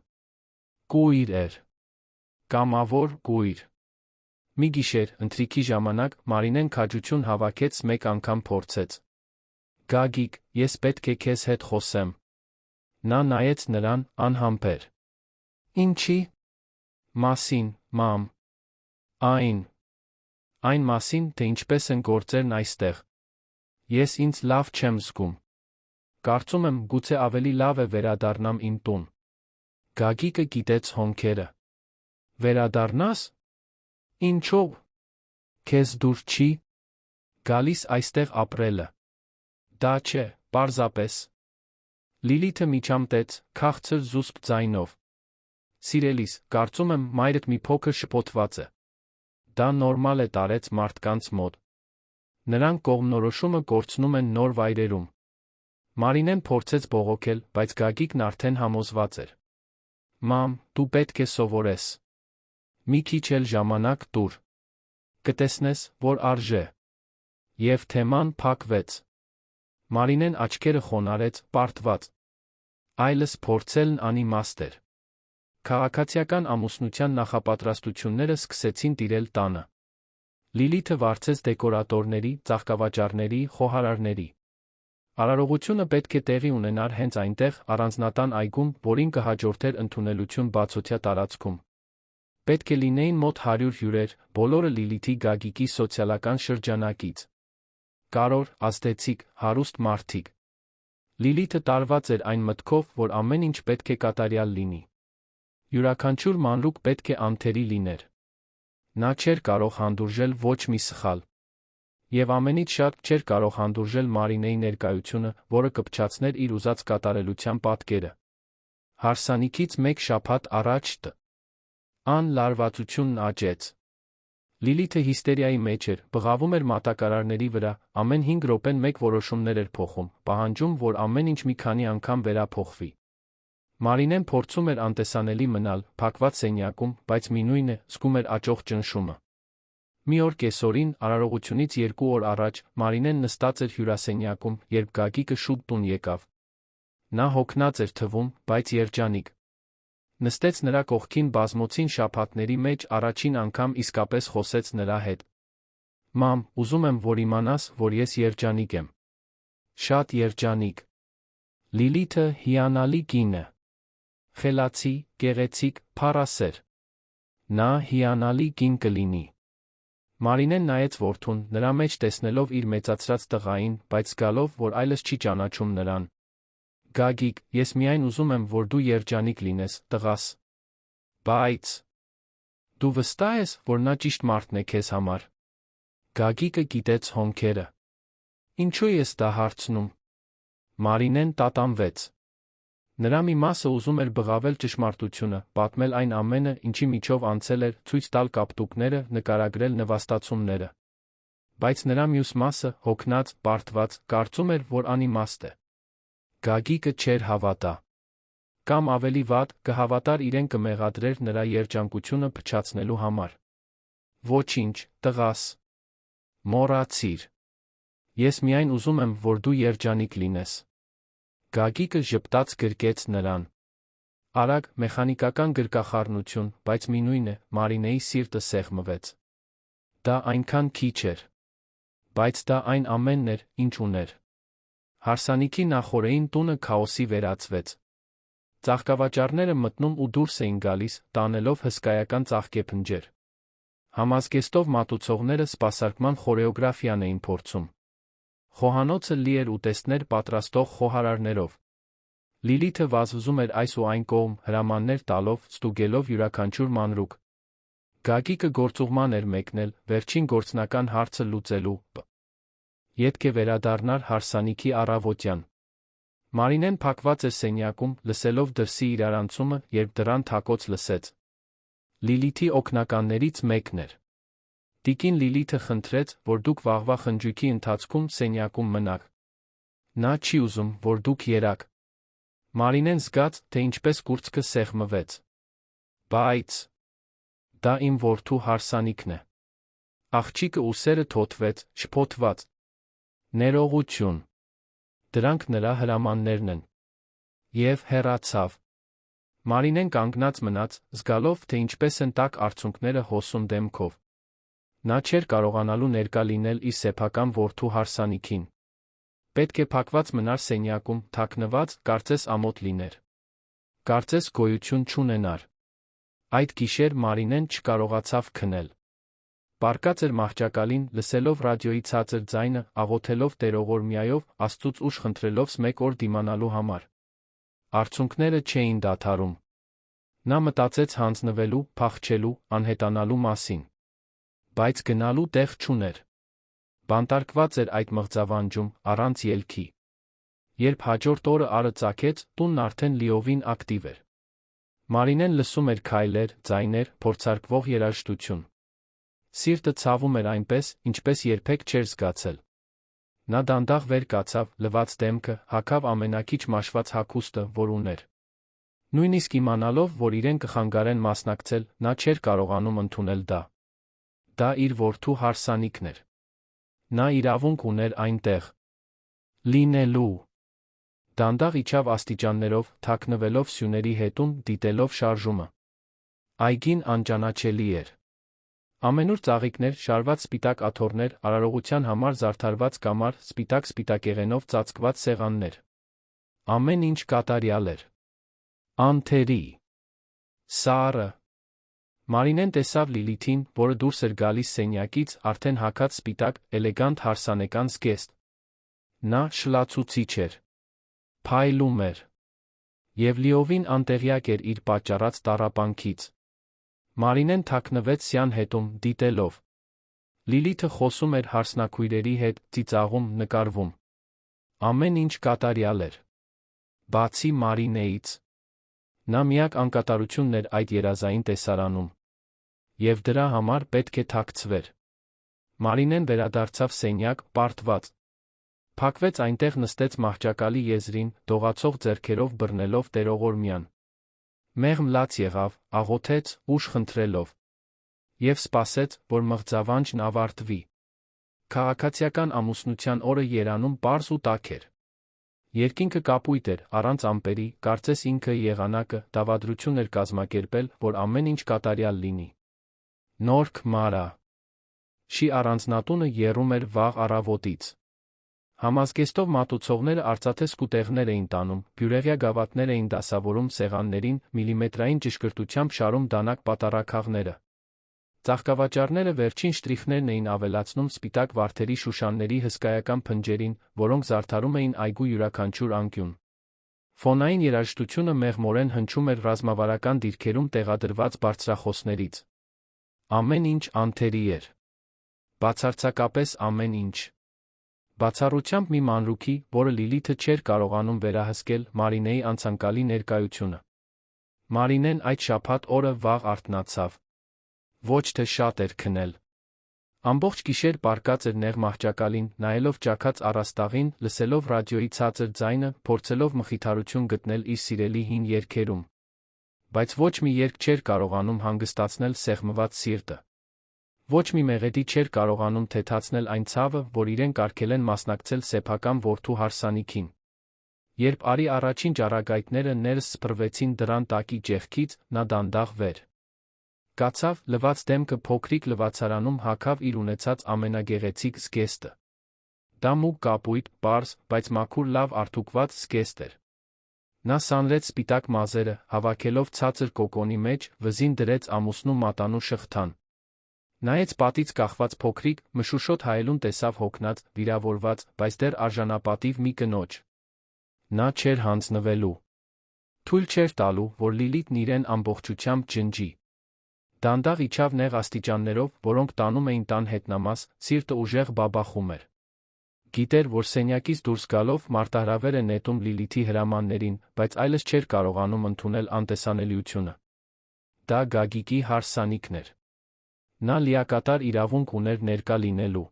Կույր էր։ Կամավոր կույր։ Մի գիշեր, ընթրիքի ժամանակ, Մարինեն քաջություն հավաքեց մեկ անգամ փորձեց։ Գագիկ, ես պետք է քեզ հետ խոսեմ։ Նա նայեց նրան, անհամբեր։ Ինչի՞։ Մասին, մամ։ Այն մասին, թե ինչպես են գործերն այստեղ։ Ես ինձ լավ չեմ զգում։ Կարծում եմ, գուցե ավելի լավ է վերադառնամ իմ տուն։ Գագիկը գիտեց հոնքերը։ Վերադառնաս։ Ինչո՞վ։ Քեզ դուր չի գալիս այստեղ ապրելը։ Դա չէ, պարզապես։ Լիլիթը միջամտեց, քաղցր զուսպ ձայնով։ Սիրելիս, կարծում եմ, մայրդ մի փոքր շփոթված է։ Դա նորմալ է տարեց մարդկանց մոտ։ Նրանք կողմնորոշումը կորցնում են նոր վայրերում։ Մարինեն փորձեց բողոքել, բայց Գագիկն արդեն համոզված էր։ Մամ, դու պետք է սովորես։ Մի քիչ էլ ժամանակ տուր։ Կտեսնես, որ արժե։ Եվ թեման փակվեց։ Մարինեն աչքերը խոնարհեց, պարտված։ Այլս փորձելն անիմաստ էր։ Քաղաքացիական ամուսնության նախապատրաստությունները սկսեցին տիրել տանը։ Լիլիթը վարձեց դեկորատորների, ծաղկավաճառների, խոհարարների։ Արարողությունը պետք է տեղի ունենար հենց այնտեղ, առանձնատան այգում, որին կհաջորդեր ընդունելություն բացօթյա տարածքում։ Պետք է լինեին մոտ 100 հյուրեր, բոլորը Լիլիթի Գագիկի սոցիալական շրջանակից։ Կարոր, ազդեցիկ, հարուստ մարդիկ։ Լիլիթը տարված էր այն մտքով, որ ամեն ինչ պետք է կատարյալ լինի։ Յուրաքանչյուր մանրուք պետք է անթերի լիներ։ Նա չէր կարող հանդուրժել ոչ մի սխալ։ Եվ ամենից շատ չէր կարող հանդուրժել Մարինեի ներկայությունը, որը կպչացներ իր ուզած կատարելության պատկերը։ Հարսանիքից մեկ շաբաթ առաջ Ան լարվածությունն աճեց։ Լիլիթը հիստերիայի մեջ էր, բղավում էր մատակարարների վրա, ամեն 5 րոպեն մեկ որոշումներ էր փոխում, պահանջում, որ ամեն ինչ մի քանի անգամ վերափոխվի։ Մարինեն փորձում էր անտեսանելի մնալ, փակված սենյակում, բայց մինույն է, զգում էր աճող ճնշումը։ Մի օր կեսօրին, արարողությունից 2 օր առաջ, Մարինեն նստած էր հյուրասենյակում, երբ Գագիկը շուտ տուն եկավ։ Նա հոգնած էր թվում, բայց երջանիկ։ Նստեց նրա կողքին բազմոցին շաբաթների մեջ առաջին անգամ իսկապես խոսեց նրա հետ։ Մամ, ուզում եմ, որ իմանաս, որ ես երջանիկ եմ։ Շատ երջանիկ։ Լիլիթը հիանալի կին է։ Խելացի, գեղեցիկ, փառասեր։ Նա հիանալի կին կլինի։ Մարինեն նայեց որդուն, նրա մեջ տեսնելով իր մեծացրած տղային, բայց զգալով, որ այլս չի ճանաչում նրան։ Գագիկ, ես միայն ուզում եմ, որ դու երջանիկ լինես, տղաս։ Բայց… Դու վստահ ես, որ նա ճիշտ մարդն է քեզ համար։ Գագիկը գիտեց հոնքերը։ Ինչու ես դա հարցնում։ Մարինեն տատանվեց։ Նրա մի մասը ուզում էր բղավել ճշմարտությունը, պատմել այն ամենը, ինչի միջով անցել էր, ցույց տալ կապտուկները, նկարագրել նվաստացումները։ Բայց նրա մյուս մասը, հոգնած, բարդված, կարծում էր, որ անիմաստ է։ Գագիկը չէր հավատա։ Կամ ավելի վատ, կհավատար իրեն կմեղադրեր նրա երջանկությունը փչացնելու համար։ Ոչինչ, տղաս։ Մոռացիր։ Ես միայն ուզում եմ, որ դու երջանիկ լինես։ Գագիկը ժպտաց գրկեց նրան։ Արագ, մեխանիկական գրկախառնություն, բայց մինույն է, Մարինեի սիրտը սեղմվեց։ Դա այնքան քիչ էր։ Բայց դա այն ամենն էր, ինչ ուներ։ Հարսանիքի նախօրեին տունը քաոսի վերածվեց։ Ծաղկավաճառները մտնում ու դուրս էին գալիս, տանելով հսկայական ծաղկեփնջեր։ Համազգեստով մատուցողները սպասարկման խորեոգրաֆիան էին փորձում։ Խոհանոցը լի էր ուտեստներ պատրաստող խոհարարներով։ Լիլիթը վազվզում էր այս ու այն կողմ, հրամաններ տալով, ստուգելով յուրաքանչյուր մանրուք։ Գագիկը գործուղման էր մեկնել, վերջին գործնական հարցը լուծելու։ Ետք է վերադառնար հարսանիքի առավոտյան։ Մարինեն փակված էր սենյակում, լսելով դրսի իրարանցումը, երբ դռան թակոց լսեց։ Լիլիթի օգնականներից մեկն էր։ Տիկին Լիլիթը խնդրեց, որ դուք վաղվա խնջույքի ընթացքում սենյակում մնաք։ Նա չի ուզում, որ դուք երաք։ Մարինեն զգաց, թե ինչպես կուրծքը սեղմվեց։ Բայց… Դա իմ որդու հարսանիքն է։ Աղջիկը ուսերը թոթվեց, շփոթված։ Ներողություն։ Դրանք նրա հրամաններն են։ Եվ հեռացավ։ Մարինեն կանգնած մնաց, զգալով, թե ինչպես են տաք արցունքները հոսում դեմքով։ Նա չէր կարողանալու ներկա լինել իր սեփական որդու հարսանիքին։ Պետք է փակված մնար սենյակում, թաքնված, կարծես ամոթ լիներ։ Կարծես գոյություն չունենար։ Այդ գիշեր Մարինեն չկարողացավ քնել։ Պառկած էր մահճակալին, լսելով ռադիոյի ցածր ձայնը, աղոթելով տերողորմյայով, Աստծուց ուժ խնդրելով մեկ օր դիմանալու համար։ Արցունքները չէին դադարում։ Նա մտածեց հանձնվելու, փախչելու, անհետանալու մասին։ Բայց գնալու տեղ չուներ։ Բանտարկված էր այդ մղձավանջում, առանց ելքի։ Երբ հաջորդ օրը արը ծագեց, տունն արդեն լիովին ակտիվ էր։ Մարինեն լսում էր քայլեր, ձայներ, փորձարկվող երաժշտություն։ Սիրտը ցավում էր այնպես, ինչպես երբեք չէր զգացել։ Նա դանդաղ վեր կացավ, լվաց դեմքը, հագավ ամենակիչ մաշված հագուստը, որ ուներ։ Նույնիսկ իմանալով, որ իրեն կխանգարեն մասնակցել, նա չէր կարողանում ընդունել դա։ Դա իր որդու հարսանիքն էր։ Նա իրավունք ուներ այնտեղ լինելու։ Դանդաղ իջավ աստիճաններով, թաքնվելով սյուների հետում, դիտելով շարժումը։ Այգին անճանաչելի էր։ Ամենուր ծաղիկներ, շարված սպիտակ աթոռներ, արարողության համար զարդարված կամար, սպիտակ-սպիտակեղենով ծածկված սեղաններ։ Ամեն ինչ կատարյալ էր։ Անթերի։ Սառը։ Մարինեն տեսավ Լիլիթին, որը դուրս էր գալիս սենյակից, արդեն հագած սպիտակ, էլեգանտ հարսանեկան զգեստ։ Նա շլացուցիչ էր։ Փայլում էր։ Եվ լիովին անտեղյակ էր իր պատճառած տառապանքից։ Մարինեն թաքնվեց սյան հետում, դիտելով։ Լիլիթը խոսում էր հարսնաքույրերի հետ, ծիծաղում, նկարվում։ Ամեն ինչ կատարյալ էր։ Բացի Մարինեից։ Նա միակ անկատարությունն էր այդ երազային տեսարանում։ Եվ դրա համար պետք է թաքցվեր։ Մարինեն վերադարձավ սենյակ, պարտված։ Փակվեց այնտեղ, նստեց մահճակալի եզրին, դողացող ձեռքերով բռնելով տերողորմյան։ Մեղմ լաց եղավ, աղոթեց, ուժ խնդրելով։ Եվ սպասեց, որ մղձավանջն ավարտվի։ Քաղաքացիական ամուսնության օրը երանում պարզ ու տաք էր։ Երկինքը կապույտ էր, առանց ամպերի, կարծես ինքը եղանակը դավադրություն էր կազմակերպել, որ ամեն ինչ կատարյալ լինի։ Նորք Մարա։ Շի առանձնատունը եռում էր վաղ առավոտից։ Համազգեստով մատուցողները արծաթե սկուտեղներ էին տանում, բյուրեղյա գավաթներ էին դասավորում սեղաններին, միլիմետրային ճշգրտությամբ շարում դանակ պատառաքաղները։ Ծաղկավաճառները վերջին շտրիխներն էին ավելացնում սպիտակ վարդերի շուշանների հսկայական փնջերին, որոնք զարդարում էին այգու յուրաքանչյուր անկյուն։ Ֆոնային երաժշտությունը մեղմորեն հնչում էր ռազմավարական դիրքերում տեղադրված բարձրախոսներից։ Ամեն ինչ անթերի էր։ Բացարձակապես ամեն ինչ։ Բացառությամբ մի մանրուքի, որը Լիլիթը չէր կարողանում վերահսկել, Մարինեի անցանկալի ներկայությունը։ Մարինեն այդ շաբաթ օրը վաղ արթնացավ։ Ոչ թե շատ էր քնել։ Ամբողջ գիշեր պառկած էր նեղ մահճակալին, նայելով ճաքած առաստաղին, լսելով ռադիոյի ցածր ձայնը, փորձելով մխիթարություն գտնել իր սիրելի հին երգերում։ Բայց ոչ մի երգ չէր կարողանում հանգստացնել սեղմված սիրտը։ Ոչ մի մեղեդի չէր կարողանում թեթացնել այն ցավը, որ իրեն կարգել են մասնակցել սեփական որդու հարսանիքին։ Երբ արի առաջին ճառագայթները ներս սփռվեցին դռան տակի ճեղքից, նա դանդաղ վեր կացավ, լվաց դեմքը փոքրիկ լվացարանում հագավ իր ունեցած ամենագեղեցիկ զգեստը։ Դա մուգ կապույտ, պարզ, բայց մաքուր լավ արդուկված զգեստ էր։ Նա սանրեց սպիտակ մազերը, հավաքելով ցածր կոկոնի մեջ, վզին դրեց ամուսնու մատանու շղթան։ Նայեց պատից կախված փոքրիկ, մշուշոտ հայելուն տեսավ հոգնած, վիրավորված, բայց դեռ արժանապատիվ մի կնոջ։ Նա չէր հանձնվելու։ Թույլ չէր տալու, որ Լիլիթն իրեն ամբողջությամբ ջնջի։ Դանդաղ իջավ նեղ աստիճաններով, որոնք տանում էին տան հետնամաս, սիրտը ուժեղ բաբախում էր։ Գիտեր, որ սենյակից դուրս գալով մարտահրավեր է նետում Լիլիթի հրամաններին, բայց այլս չէր կարողանում ընդունել անտեսանելիությունը։ Դա Գագիկի հարսանիքն էր։ Նա լիակատար իրավունք ուներ ներկա լինելու։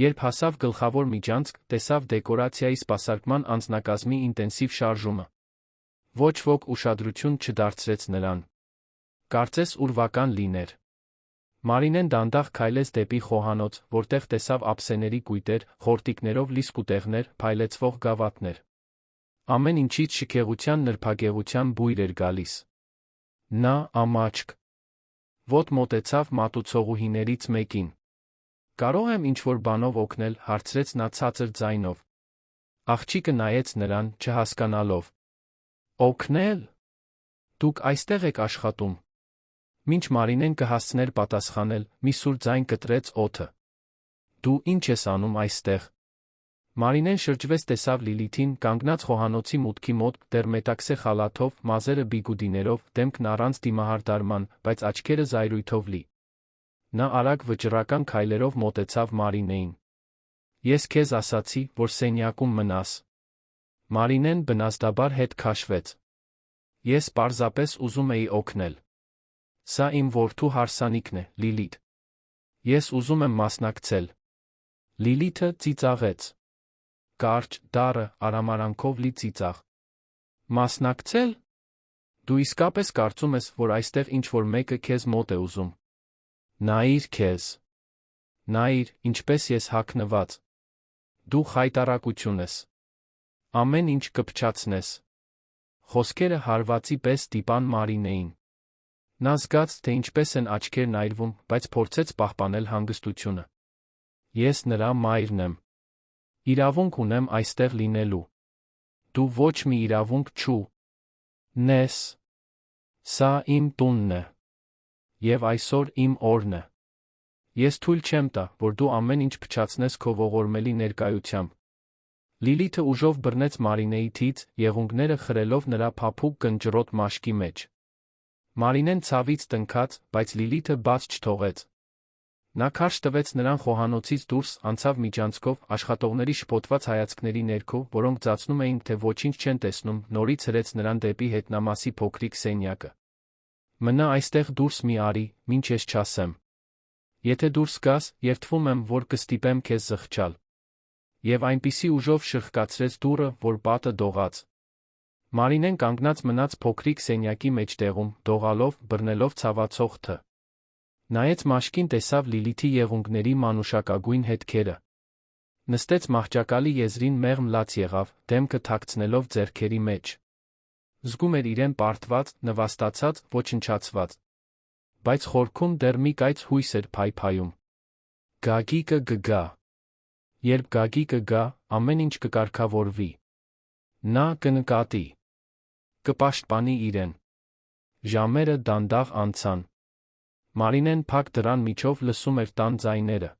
Երբ հասավ գլխավոր միջանցք, տեսավ դեկորացիայի սպասարկման անձնակազմի ինտենսիվ շարժումը։ Ոչ ոք ուշադրություն չդարձրեց նրան։ Կարծես ուրվական լիներ։ Մարինեն դանդաղ քայլեց դեպի խոհանոց, որտեղ տեսավ ափսեների կույտեր, խորտիկներով լի սկուտեղներ, փայլեցվող գավաթներ։ Ամեն ինչից շքեղության նրբագեղության բույր էր գալիս։ Նա ամաչկ ոտ մոտեցավ մատուցողուհիներից մեկին։ Կարող եմ ինչ-որ բանով օգնել, հարցրեց նա ցածր ձայնով։ Աղջիկը նայեց նրան, չհասկանալով։ Օգնել։ Դուք այստեղ եք աշխատում։ Մինչ Մարինեն կհասցներ պատասխանել, մի սուր ձայն կտրեց օդը։ Դու ինչ ես անում այստեղ։ Մարինեն շրջվեց, տեսավ Լիլիթին, կանգնած խոհանոցի մուտքի մոտ, դեռ մետաքսե խալաթով, մազերը բիգուդիներով, դեմքն առանց դիմահարդարման, բայց աչքերը զայրույթով լի։ Նա արագ վճռական քայլերով մոտեցավ Մարինեին։ Ես քեզ ասացի, որ սենյակում մնաս։ Մարինեն բնազդաբար հետ քաշվեց։ Ես պարզապես ուզում էի օգնել։ Սա իմ որդու հարսանիքն է, Լիլիթ։ Ես ուզում եմ մասնակցել։ Լիլիթը ծիծաղեց։ Կարճ, դառը, արամարանքով լի ծիծաղ։ Մասնակցել։ Դու իսկապես կարծում ես, որ այստեղ ինչ-որ մեկը քեզ մոտ է ուզում։ Նայիր քեզ։ Նայիր, ինչպես ես հագնված։ Դու խայտառակություն ես։ Ամեն ինչ կփչացնես։ Խոսքերը հարվածի պես դիպան Մարինեին։ Նա զգաց, թե ինչպես են աչքերն այրվում, բայց փորձեց պահպանել հանգստությունը։ Ես նրա մայրն եմ։ Իրավունք ունեմ այստեղ լինելու։ Դու ոչ մի իրավունք չունես։ Սա իմ տունն է։ Եվ այսօր իմ օրն է։ Ես թույլ չեմ տա, որ դու ամեն ինչ փչացնես քո ողորմելի ներկայությամբ։ Լիլիթը ուժով բռնեց Մարինեի թից, եղունգները խրելով նրա փափուկ կնճռոտ մաշկի մեջ։ Մարինեն ցավից տնքաց, բայց Լիլիթը բաց չթողեց։ Նա քարշ տվեց նրան խոհանոցից դուրս, անցավ միջանցքով, աշխատողների շփոթված հայացքների ներքո, որոնք ծածնում էին, թե ոչինչ չեն տեսնում, նորից հրեց նրան դեպի հետնամասի փոքրիկ սենյակը։ Մնա այստեղ դուրս մի արի, մինչ ես չասեմ։ Եթե դուրս գաս, երդվում եմ, որ կստիպեմ քեզ զղջալ։ Եվ այնպիսի ուժով շրխկացրեց դուռը, որ պատը դողաց։ Մարինեն կանգնած մնաց փոքրիկ սենյակի մեջտեղում, դողալով, բռնելով ցավացող թ. Նայեց մաշկին, տեսավ Լիլիթի եղունգների մանուշակագույն հետքերը։ Նստեց մահճակալի եզրին, մեղմ լաց եղավ, դեմքը թաքցնելով ձեռքերի մեջ։ Զգում էր իրեն պարտված, նվաստացած, ոչնչացված։ Բայց խորքում դեռ մի կայծ հույս էր փայփայում։ Գագիկը կգա։ Երբ Գագիկը գա, ամեն ինչ կկարգավորվի։ Նա կնկատի։ Կպաշտպանի իրեն։ Ժամերը դանդաղ անցան։ Մարինեն փակ դռան միջով լսում էր տան ձայները։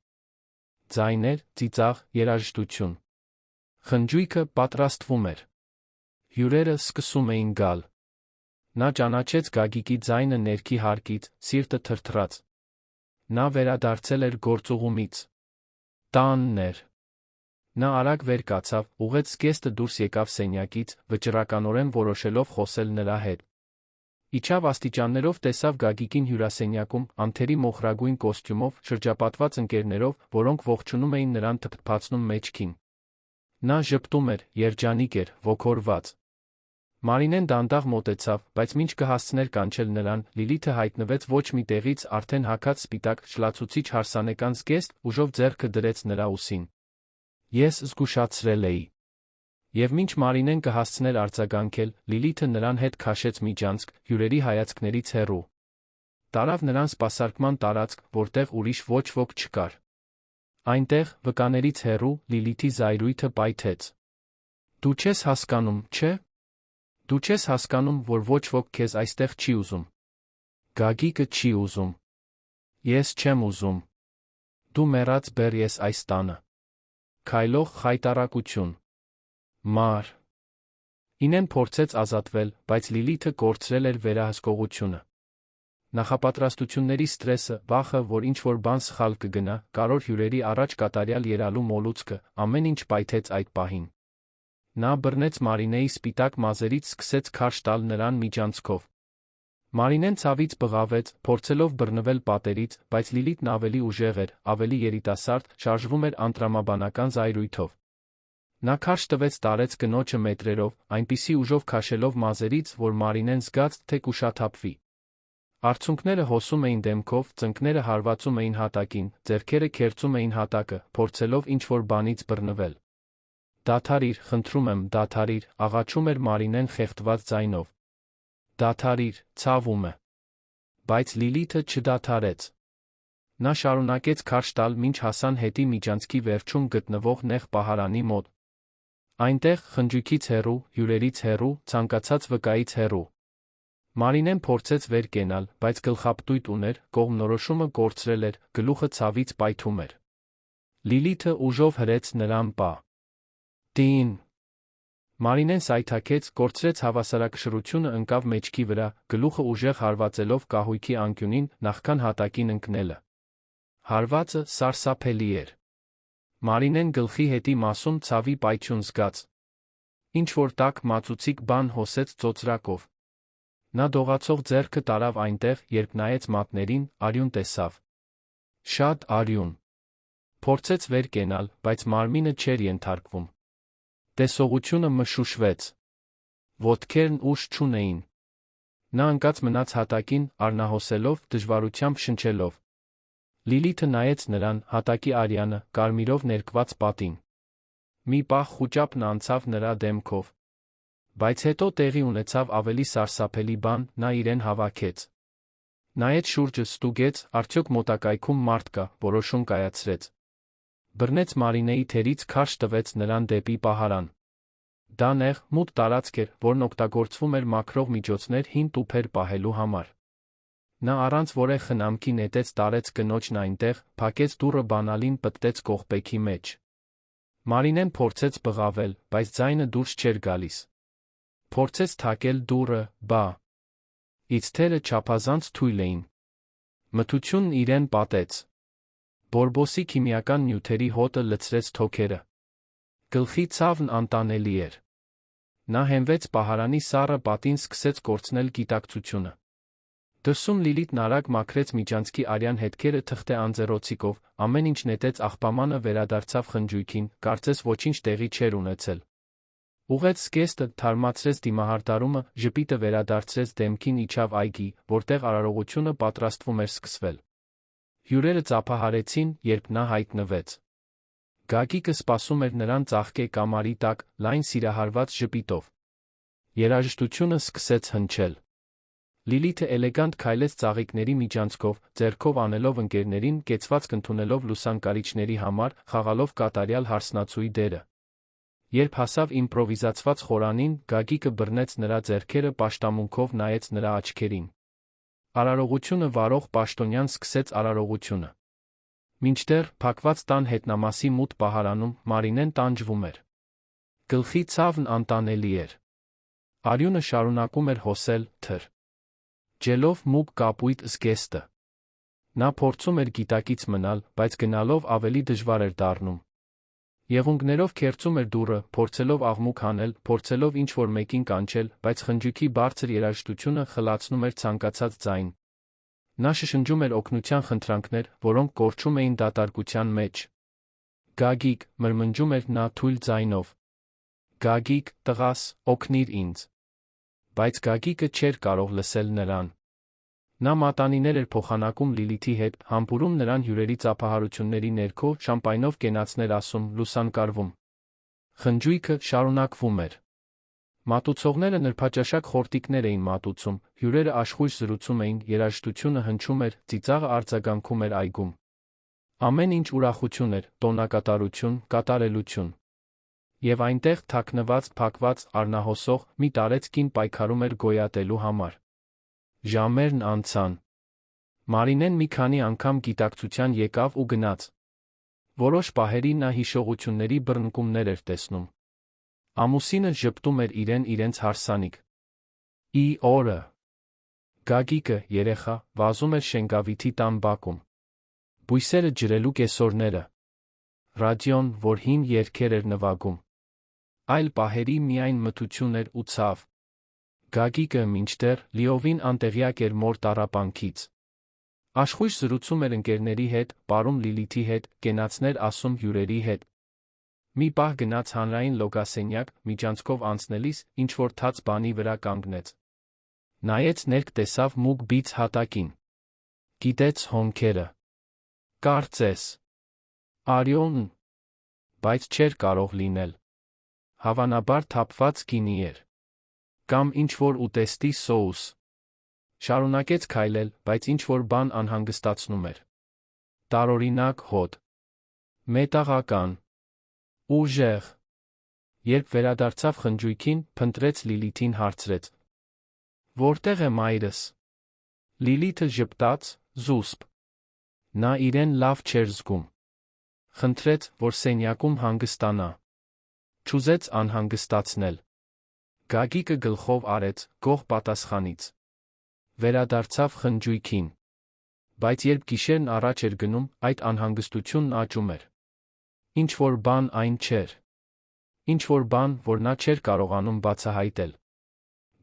Ձայներ, ծիծաղ, երաժշտություն։ Խնջույքը պատրաստվում էր։ Հյուրերը սկսում էին գալ։ Նա ճանաչեց Գագիկի ձայնը ներքի հարկից, սիրտը թրթռաց։ Նա վերադարձել էր գործուղումից։ Տանն էր։ Նա արագ վեր կացավ, ուղղեց զգեստը դուրս եկավ սենյակից, վճռականորեն որոշելով խոսել նրա հետ։ Իջավ աստիճաններով, տեսավ Գագիկին հյուրասենյակում, անթերի մոխրագույն կոստյումով, շրջապատված ընկերներով, որոնք ողջունում էին նրան, թփթփացնում մեջքին։ Նա ժպտում էր, երջանիկ էր, ոգորված։ Մարինեն դանդաղ մոտեցավ, բայց մինչ կհասցներ կանչել նրան, Լիլիթը հայտնվեց ոչ մի տեղից, արդեն հագած սպիտակ, շլացուցիչ հարսանեկան զգեստ, ուժով ձեռքը դրեց նրա ուսին։ Ես զգուշացրել էի։ Եվ մինչ Մարինեն կհասցներ արձագանքել, Լիլիթը նրան հետ քաշեց միջանցք, հյուրերի հայացքներից հեռու։ Տարավ նրան սպասարկման տարածք, որտեղ ուրիշ ոչ ոք չկար։ Այնտեղ, վկաներից հեռու, Լիլիթի զայրույթը պայթեց։ Դու չես հասկանում, չէ՞։ Դու չես հասկանում, որ ոչ ոք քեզ այստեղ չի ուզում։ Գագիկը չի ուզում։ Ես չեմ ուզում։ Դու մեռած բեռ ես այս տանը։ Քայլող խայտառակություն։ Մար։ Ինեն փորձեց ազատվել, բայց Լիլիթը կորցրել էր վերահսկողությունը։ Նախապատրաստությունների սթրեսը, վախը, որ ինչ-որ բան սխալ կգնա, կարոր հյուրերի առաջ կատարյալ ելալու մոլուցքը, ամեն ինչ պայթեց այդ պահին։ Նա բռնեց Մարինեի սպիտակ մազերից, սկսեց քարշ տալ նրան միջանցքով։ Մարինեն ցավից բղավեց, փորձելով բռնվել պատերից, բայց Լիլիթն ավելի ուժեղ էր, ավելի երիտասարդ, շարժվում էր անտրամաբանական զայրույթով։ Նա քարշ տվեց տարեց կնոջը մետրերով, այնպիսի ուժով քաշելով մազերից, որ Մարինեն զգաց, թե կուշաթափվի։ Արցունքները հոսում էին դեմքով, ծնկները հարվածում էին հատակին, ձեռքերը քերծում էին հատակը, փորձելով ինչ-որ բանից բռնվել։ Դադարիր, խնդրում եմ, դադարիր, աղաչում էր Մարինեն խեղդված ձայնով։ Դադարիր, ցավում է։ Բայց Լիլիթը չդադարեց։ Նա շարունակեց քարշ տալ, մինչ հասան հետի միջանցքի վերջում գտնվող նեղ պահարանի մոտ։ Այնտեղ, խնջույքից հեռու, հյուրերից հեռու, ցանկացած վկայից հեռու։ Մարինեն փորձեց վեր կենալ, բայց գլխապտույտ ուներ, կողմնորոշումը կորցրել էր, գլուխը ցավից պայթում էր։ Լիլիթը ուժով հրեց նրան պա։ Տին։ Մարինեն սայթաքեց, կորցրեց հավասարակշռությունը, ընկավ մեջքի վրա, գլուխը ուժեղ հարվածելով կահույքի անկյունին, նախքան հատակին ընկնելը։ Հարվածը սարսափելի էր։ Մարինեն գլխի հետի մասում ցավի պայթյուն զգաց։ Ինչ-որ տաք մածուցիկ բան հոսեց ծոծրակով։ Նա դողացող ձեռքը տարավ այնտեղ, երբ նայեց մատներին, արյուն տեսավ։ Շատ արյուն։ Փորձեց վեր կենալ, բայց մարմինը չէր ենթարկվում։ Տեսողությունը մշուշվեց։ Ոտքերն ուժ չունեին։ Նա ընկած մնաց հատակին, արնահոսելով, դժվարությամբ շնչելով։ Լիլիթը նայեց նրան, հատակի արյանը, կարմիրով ներկված պատին։ Մի պահ խուճապն անցավ նրա դեմքով։ Բայց հետո տեղի ունեցավ ավելի սարսափելի բան, նա իրեն հավաքեց։ Նայեց շուրջը, ստուգեց, արդյոք մոտակայքում մարդ կա, որոշում կայացրեց։ Բռնեց Մարինեի թերից, քարշ տվեց նրան դեպի պահարան։ Դա նեղ, մութ տարածք էր, որն օգտագործվում էր մաքրող միջոցներ հին տուփեր պահելու համար։ Նա առանց որե խնամքի նետեց տարեց կնոջն այնտեղ, փակեց դուռը բանալին պտտեց կողպեքի մեջ։ Մարինեն փորձեց բղավել, բայց ձայնը դուրս չէր գալիս։ Փորձեց թակել դուռը, բա։ Իցթերը չափազանց թույլ էին։ Մթությունն իրեն պատեց։ Բորբոսի քիմիական նյութերի հոտը լցրեց թոքերը։ Գլխի ցավն անտանելի էր։ Նա հենվեց պահարանի սառը պատին, սկսեց կորցնել գիտակցությունը։ Դրսում Լիլիթն արագ մաքրեց միջանցքի արյան հետքերը թղթե անձեռոցիկով, ամեն ինչ նետեց աղբամանը, վերադարձավ խնջույքին, կարծես ոչինչ տեղի չէր ունեցել։ Ուղեց զգեստը, թարմացրեց դիմահարդարումը, ժպիտը վերադարձրեց դեմքին, իջավ այգի, որտեղ արարողությունը պատրաստվում էր սկսվել։ Հյուրերը ծափահարեցին, երբ նա հայտնվեց։ Գագիկը սպասում էր նրան ծաղկե կամարի տակ, լայն սիրահարված ժպիտով։ Երաժշտությունը սկսեց հնչել։ Լիլիթը էլեգանտ քայլեց ծաղիկների միջանցքով, ձեռքով անելով ընկերներին, կեցվածք ընդունելով լուսանկարիչների համար, խաղալով կատարյալ հարսնացուի դերը։ Երբ հասավ իմպրովիզացված խորանին, Գագիկը բռնեց նրա ձեռքերը, պաշտամունքով նայեց նրա աչքերին։ Արարողությունը վարող պաշտոնյան սկսեց արարողությունը։ Մինչդեռ, փակված տան հետնամասի մութ պահարանում, Մարինեն տանջվում էր։ Գլխի ցավն անտանելի էր։ Արյունը շարունակում էր հոսել, ջելով մուգ կապույտ զգեստը։ Նա փորձում էր գիտակից մնալ, բայց գնալով ավելի դժվար էր դառնում։ Եղունգներով քերծում էր դուռը, փորձելով աղմուկ հանել, փորձելով ինչ-որ մեկին կանչել, բայց խնջույքի բարձր երաժշտությունը խլացնում էր ցանկացած ձայն։ Նա շշնջում էր օգնության խնդրանքներ, որոնք կորչում էին դատարկության մեջ։ Գագիկ, մրմնջում էր նա թույլ ձայնով։ Գագիկ, տղաս, օգնիր ինձ։ Բայց Գագիկը չէր կարող լսել նրան։ Նա մատանիներ էր փոխանակում Լիլիթի հետ, համբուրում նրան հյուրերի ծափահարությունների ներքո, շամպայնով կենացներ ասում, լուսանկարվում։ Խնջույքը շարունակվում էր։ Մատուցողները նրբաճաշակ խորտիկներ էին մատուցում, հյուրերը աշխույժ զրուցում էին, երաժշտությունը հնչում էր, ծիծաղը արձագանքում էր այգում։ Ամեն ինչ ուրախություն էր, տոնակատարություն, կատարելություն։ Եվ այնտեղ, թաքնված, փակված, արնահոսող, մի տարեց կին պայքարում էր գոյատելու համար։ Ժամերն անցան։ Մարինեն մի քանի անգամ գիտակցության եկավ ու գնաց։ Որոշ պահերի նա հիշողությունների բռնկումներ էր տեսնում։ Ամուսինը ժպտում էր իրեն իրենց հարսանիք։ Ի օրը։ Գագիկը, երեխա, վազում էր Շենգավիթի տան բակում։ Բույսերը ջրելու կեսօրները։ Ռադիոն, որ հին երգեր էր նվագում։ Այլ պահերի միայն մթություն էր ու ցավ։ Գագիկը մինչդեռ լիովին անտեղյակ էր մոր տառապանքից։ Աշխույժ զրուցում էր ընկերների հետ, պարում Լիլիթի հետ, կենացներ ասում հյուրերի հետ։ Մի պահ գնաց հանրային լոգասենյակ, միջանցքով անցնելիս, ինչ-որ թաց բանի վրա կանգնեց։ Նայեց ներք, տեսավ մուգ բիծ հատակին։ Գիտեց հոնքերը։ Կարծես Արիոնն։ Բայց չէր կարող լինել։ Հավանաբար թափված գինի էր։ Կամ ինչ-որ ուտեստի սոուս։ Շարունակեց քայլել, բայց ինչ-որ բան անհանգստացնում էր։ Տարօրինակ հոտ։ Մետաղական։ Ուժեղ։ Երբ վերադարձավ խնջույքին, փնտրեց Լիլիթին, հարցրեց. Որտեղ է մայրս։ Լիլիթը ժպտաց, զուսպ։ Նա իրեն լավ չէր զգում։ Խնդրեց, որ սենյակում հանգստանա։ Չուզեց անհանգստացնել։ Գագիկը գլխով արեց, գող պատասխանից։ Վերադարձավ խնջույքին։ Բայց երբ գիշերն առաջ էր գնում, այդ անհանգստությունն աճում էր։ Ինչ-որ բան այն չէր։ Ինչ-որ բան, որ նա չէր կարողանում բացահայտել։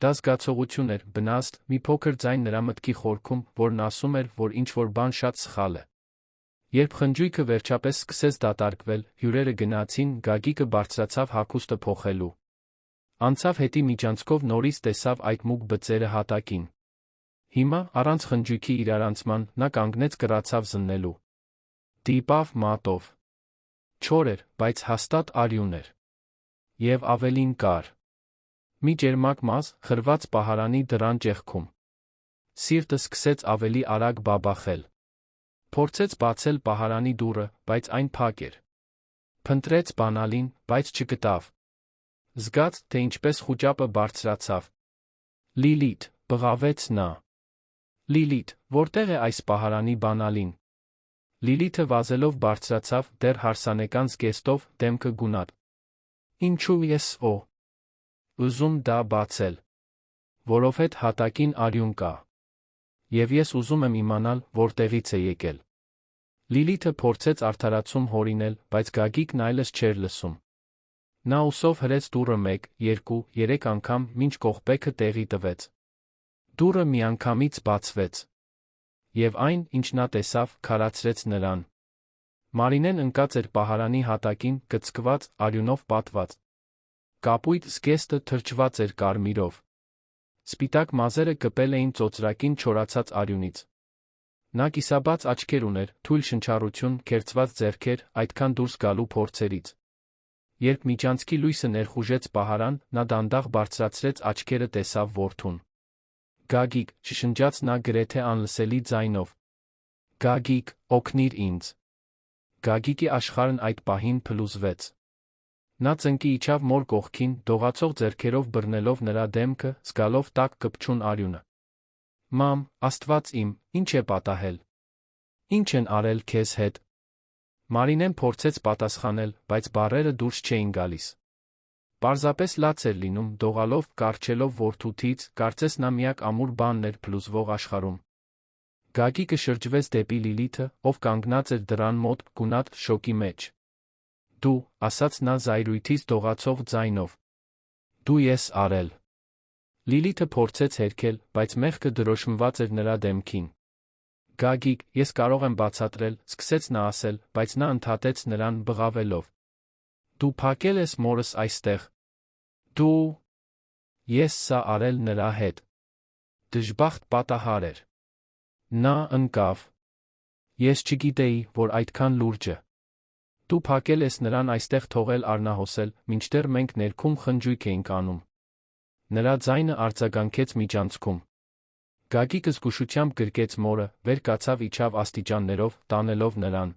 Դա զգացողություն էր, բնաստ, մի փոքր ձայն նրա մտքի խորքում, որն ասում էր, որ ինչ-որ բան շատ սխալ է։ Երբ խնջույքը վերջապես սկսեց դատարկվել, հյուրերը գնացին, Գագիկը բարձրացավ հագուստը փոխելու։ Անցավ հետի միջանցքով, նորից տեսավ այդ մուգ բծերը հատակին։ Հիմա, առանց խնջույքի իրարանցման, նա կանգնեց, կռացավ զննելու։ Դիպավ մատով։ Չոր էր, բայց հաստատ արյուն էր։ Եվ ավելին կար։ Մի ճերմակ մազ, խրված պահարանի դռան ճեղքում։ Սիրտը սկսեց ավելի արագ բաբախել։ Փորձեց բացել պահարանի դուռը, բայց այն փակ էր։ Փնտրեց բանալին, բայց չգտավ։ Զգաց, թե ինչպես խուճապը բարձրացավ։ Լիլիթ, բղավեց նա։ Լիլիթ, որտեղ է այս պահարանի բանալին։ Լիլիթը վազելով բարձրացավ, դեռ հարսանեկան զգեստով, դեմքը գունատ։ Ինչու ես ուզում դա բացել։ Որովհետ հատակին արյուն կա։ Եվ ես ուզում եմ իմանալ, որտեղից է եկել։ Լիլիթը փորձեց արդարացում հորինել, բայց Գագիկն այլևս չէր լսում։ Նա ուսով հրեց դուռը 1, 2, 3 անգամ, մինչ կողպեքը տեղի տվեց։ Դուռը միանգամից բացվեց։ Եվ այն, ինչ նա տեսավ, քարացրեց նրան։ Մարինեն ընկած էր պահարանի հատակին, կծկված, արյունով պատված։ Կապույտ զգեստը թրջված էր կարմիրով։ Սպիտակ մազերը կպել էին ծոծրակին չորացած արյունից։ Նա կիսաբաց աչքեր ուներ, թույլ շնչառություն, քերծված ձեռքեր, այդքան դուրս գալու փորձերից։ Երբ միջանցքի լույսը ներխուժեց պահարան, նա դանդաղ բարձրացրեց աչքերը, տեսավ որդուն։ Գագիկ, շշնջաց նա գրեթե անլսելի ձայնով։ Գագիկ, օգնիր ինձ։ Գագիկի աշխարհն այդ պահին փլուզվեց։ Նա ծնկի իջավ մոր կողքին, դողացող ձեռքերով բռնելով նրա դեմքը, զգալով տաք կպչուն արյունը։ Մամ, Աստված իմ, ինչ է պատահել։ Ինչ են արել քեզ հետ։ Մարինեն փորձեց պատասխանել, բայց բառերը դուրս չէին գալիս։ Պարզապես լաց էր լինում, դողալով, կառչելով որդութից, կարծես նա միակ ամուր բանն էր փլուզվող աշխարհում։ Գագիկը շրջվեց դեպի Լիլիթը, ով կանգնած էր դռան մոտ, գունատ, շոկի մեջ։ Դու, ասաց նա զայրույթից դողացող ձայնով։ Դու ես արել։ Լիլիթը փորձեց հերքել, բայց մեղքը դրոշմված էր նրա դեմքին։ Գագիկ, ես կարող եմ բացատրել, սկսեց նա ասել, բայց նա ընդհատեց նրան, բղավելով։ Դու փակել ես մորս այստեղ։ Դու… Ես սա արել նրա հետ։ Դժբախտ պատահար էր։ Նա ընկավ։ Ես չգիտեի, որ այդքան լուրջ է։ Դու փակել ես նրան այստեղ թողել արնահոսել, մինչդեռ մենք ներքում խնջույք էինք անում։ Նրա ձայնը արձագանքեց միջանցքում։ Գագիկը զգուշությամբ գրկեց մորը, վեր կացավ իջավ աստիճաններով, տանելով նրան։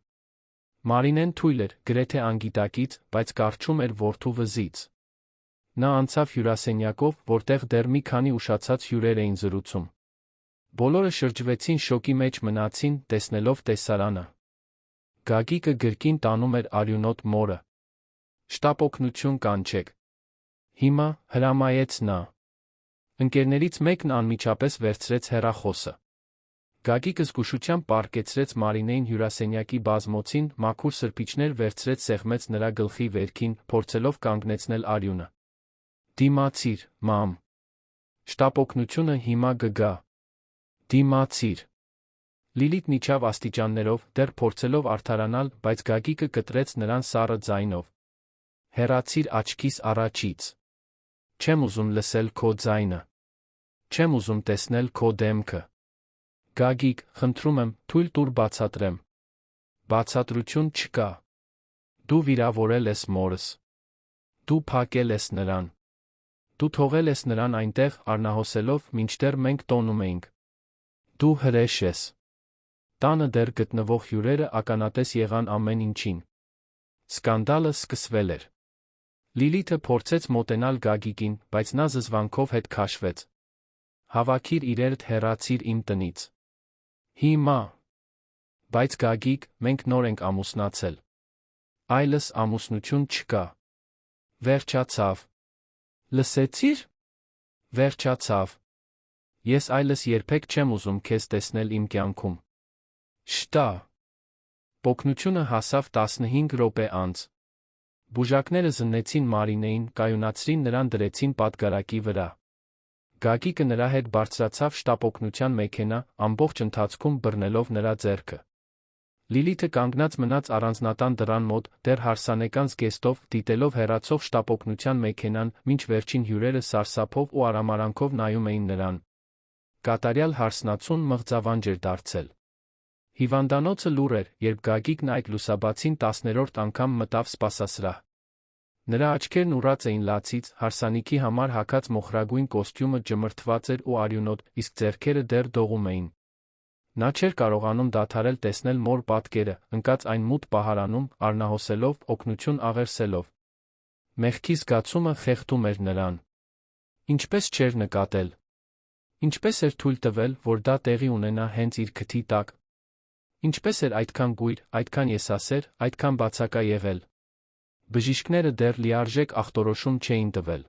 Մարինեն թույլ էր, գրեթե անգիտակից, բայց կառչում էր որդու վզից։ Նա անցավ հյուրասենյակով, որտեղ դեռ մի քանի ուշացած հյուրեր էին զրուցում։ Բոլորը շրջվեցին շոկի մեջ մնացին, տեսնելով տեսարանը։ Գագիկը գրկին տանում էր արյունոտ մորը։ Շտապօգնություն կանչեք։ Հիմա, հրամայեց նա։ Ընկերներից մեկն անմիջապես վերցրեց հեռախոսը։ Գագիկը զգուշությամբ պառկեցրեց Մարինեին հյուրասենյակի բազմոցին, մաքուր սրբիչներ վերցրեց սեղմեց նրա գլխի վերքին, փորձելով կանգնեցնել արյունը։ Դիմացիր, մամ։ Շտապօգնությունը հիմա կգա։ Դիմացիր։ Լիլիթն իջավ աստիճաններով, դեռ փորձելով արդարանալ, բայց Գագիկը կտրեց նրան սառը ձայնով։ Հեռացիր աչքիս առաջից։ Չեմ ուզում լսել քո ձայնը։ Չեմ ուզում տեսնել քո դեմքը։ Գագիկ, խնդրում եմ, թույլ տուր բացատրեմ։ Բացատրություն չկա։ Դու վիրավորել ես մորս։ Դու փակել ես նրան։ Դու թողել ես նրան այնտեղ, արնահոսելով, մինչդեռ մենք տոնում էինք։ Դու հրեշ ես։ Տանը դեռ գտնվող հյուրերը ականատես եղան ամեն ինչին։ Սկանդալը սկսվել էր։ Լիլիթը փորձեց մոտենալ Գագիկին, բայց նա զզվանքով հետ քաշվեց։ Հավաքիր իրերդ հեռացիր իմ տնից։ Հիմա։ Բայց Գագիկ, մենք նոր ենք ամուսնացել։ Այլս ամուսնություն չկա։ Վերջացավ։ Լսեցիր։ Վերջացավ։ Ես այլս երբեք չեմ ուզում քեզ տեսնել իմ կյանքում։ Շտա։ Օգնությունը հասավ 15 րոպե անց։ Բուժակները զննեցին Մարինեին, կայունացրին նրան դրեցին պատգարակի վրա։ Գագիկը նրա հետ բարձրացավ շտապօգնության մեքենա, ամբողջ ընթացքում բռնելով նրա ձեռքը։ Լիլիթը կանգնած մնաց առանձնատան դռան մոտ, դեռ հարսանեկան զգեստով, դիտելով հեռացող շտապօգնության մեքենան, մինչ վերջին հյուրերը սարսափով ու արամարանքով նայում էին նրան։ Կատարյալ հարսնացուն մղձավանջ էր դարձել։ Հիվանդանոցը լուռ էր, երբ Գագիկն այդ լուսաբացին 10-րդ անգամ մտավ սպասասրահ։ Նրա աչքերն ուռած էին լացից, հարսանիքի համար հագած մոխրագույն կոստյումը ջմրթված էր ու արյունոտ, իսկ ձեռքերը դեռ դողում էին։ Նա չէր կարողանում դադարել տեսնել մոր պատկերը, ընկած այն մութ պահարանում, արնահոսելով, օգնություն աղերսելով։ Մեղքի զգացումը խեղդում էր նրան։ Ինչպես չէր նկատել։ Ինչպես էր թույլ տվել, որ դա տեղի ունենա հենց իր քթի տակ։ Ինչպես էր այդքան գույր, այդքան եսասեր, այդքան բացակա եղել։ Բժիշկները դեռ լիարժեք ախտորոշում չէին տվել։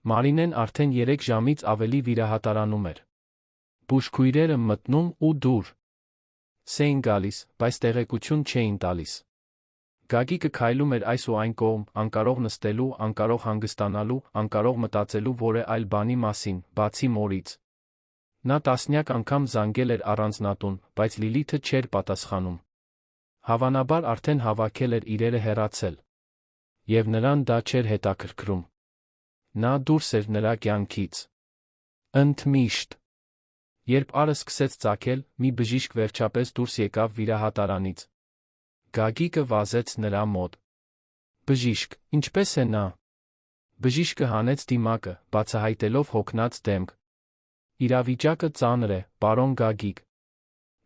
Մարինեն արդեն 3 ժամից ավելի վիրահատարանում էր։ Բուժքույրերը մտնում ու դուր էին գալիս, բայց տեղեկություն չէին տալիս։ Գագիկը քայլում էր այս ու այն կողմ, անկարող նստելու, անկարող հանգստանալու, անկարող մտածելու որևէ այլ բանի մասին, բացի մորից։ Նա տասնյակ անգամ զանգել էր առանձնատուն, բայց Լիլիթը չէր պատասխանում։ Հավանաբար արդեն հավաքել էր իրերը հեռացել։ Եվ նրան դա չէր հետաքրքրում։ Նա դուրս էր նրա կյանքից։ Ընդմիշտ։ Երբ արը սկսեց ծագել, մի բժիշկ վերջապես դուրս եկավ վիրահատարանից։ Գագիկը վազեց նրա մոտ։ Բժիշկ, ինչպե՞ս է նա։ Բժիշկը հանեց դիմակը, բացահայտելով հոգնած դեմք։ Իրավիճակը ծանր է, պարոն Գագիկ։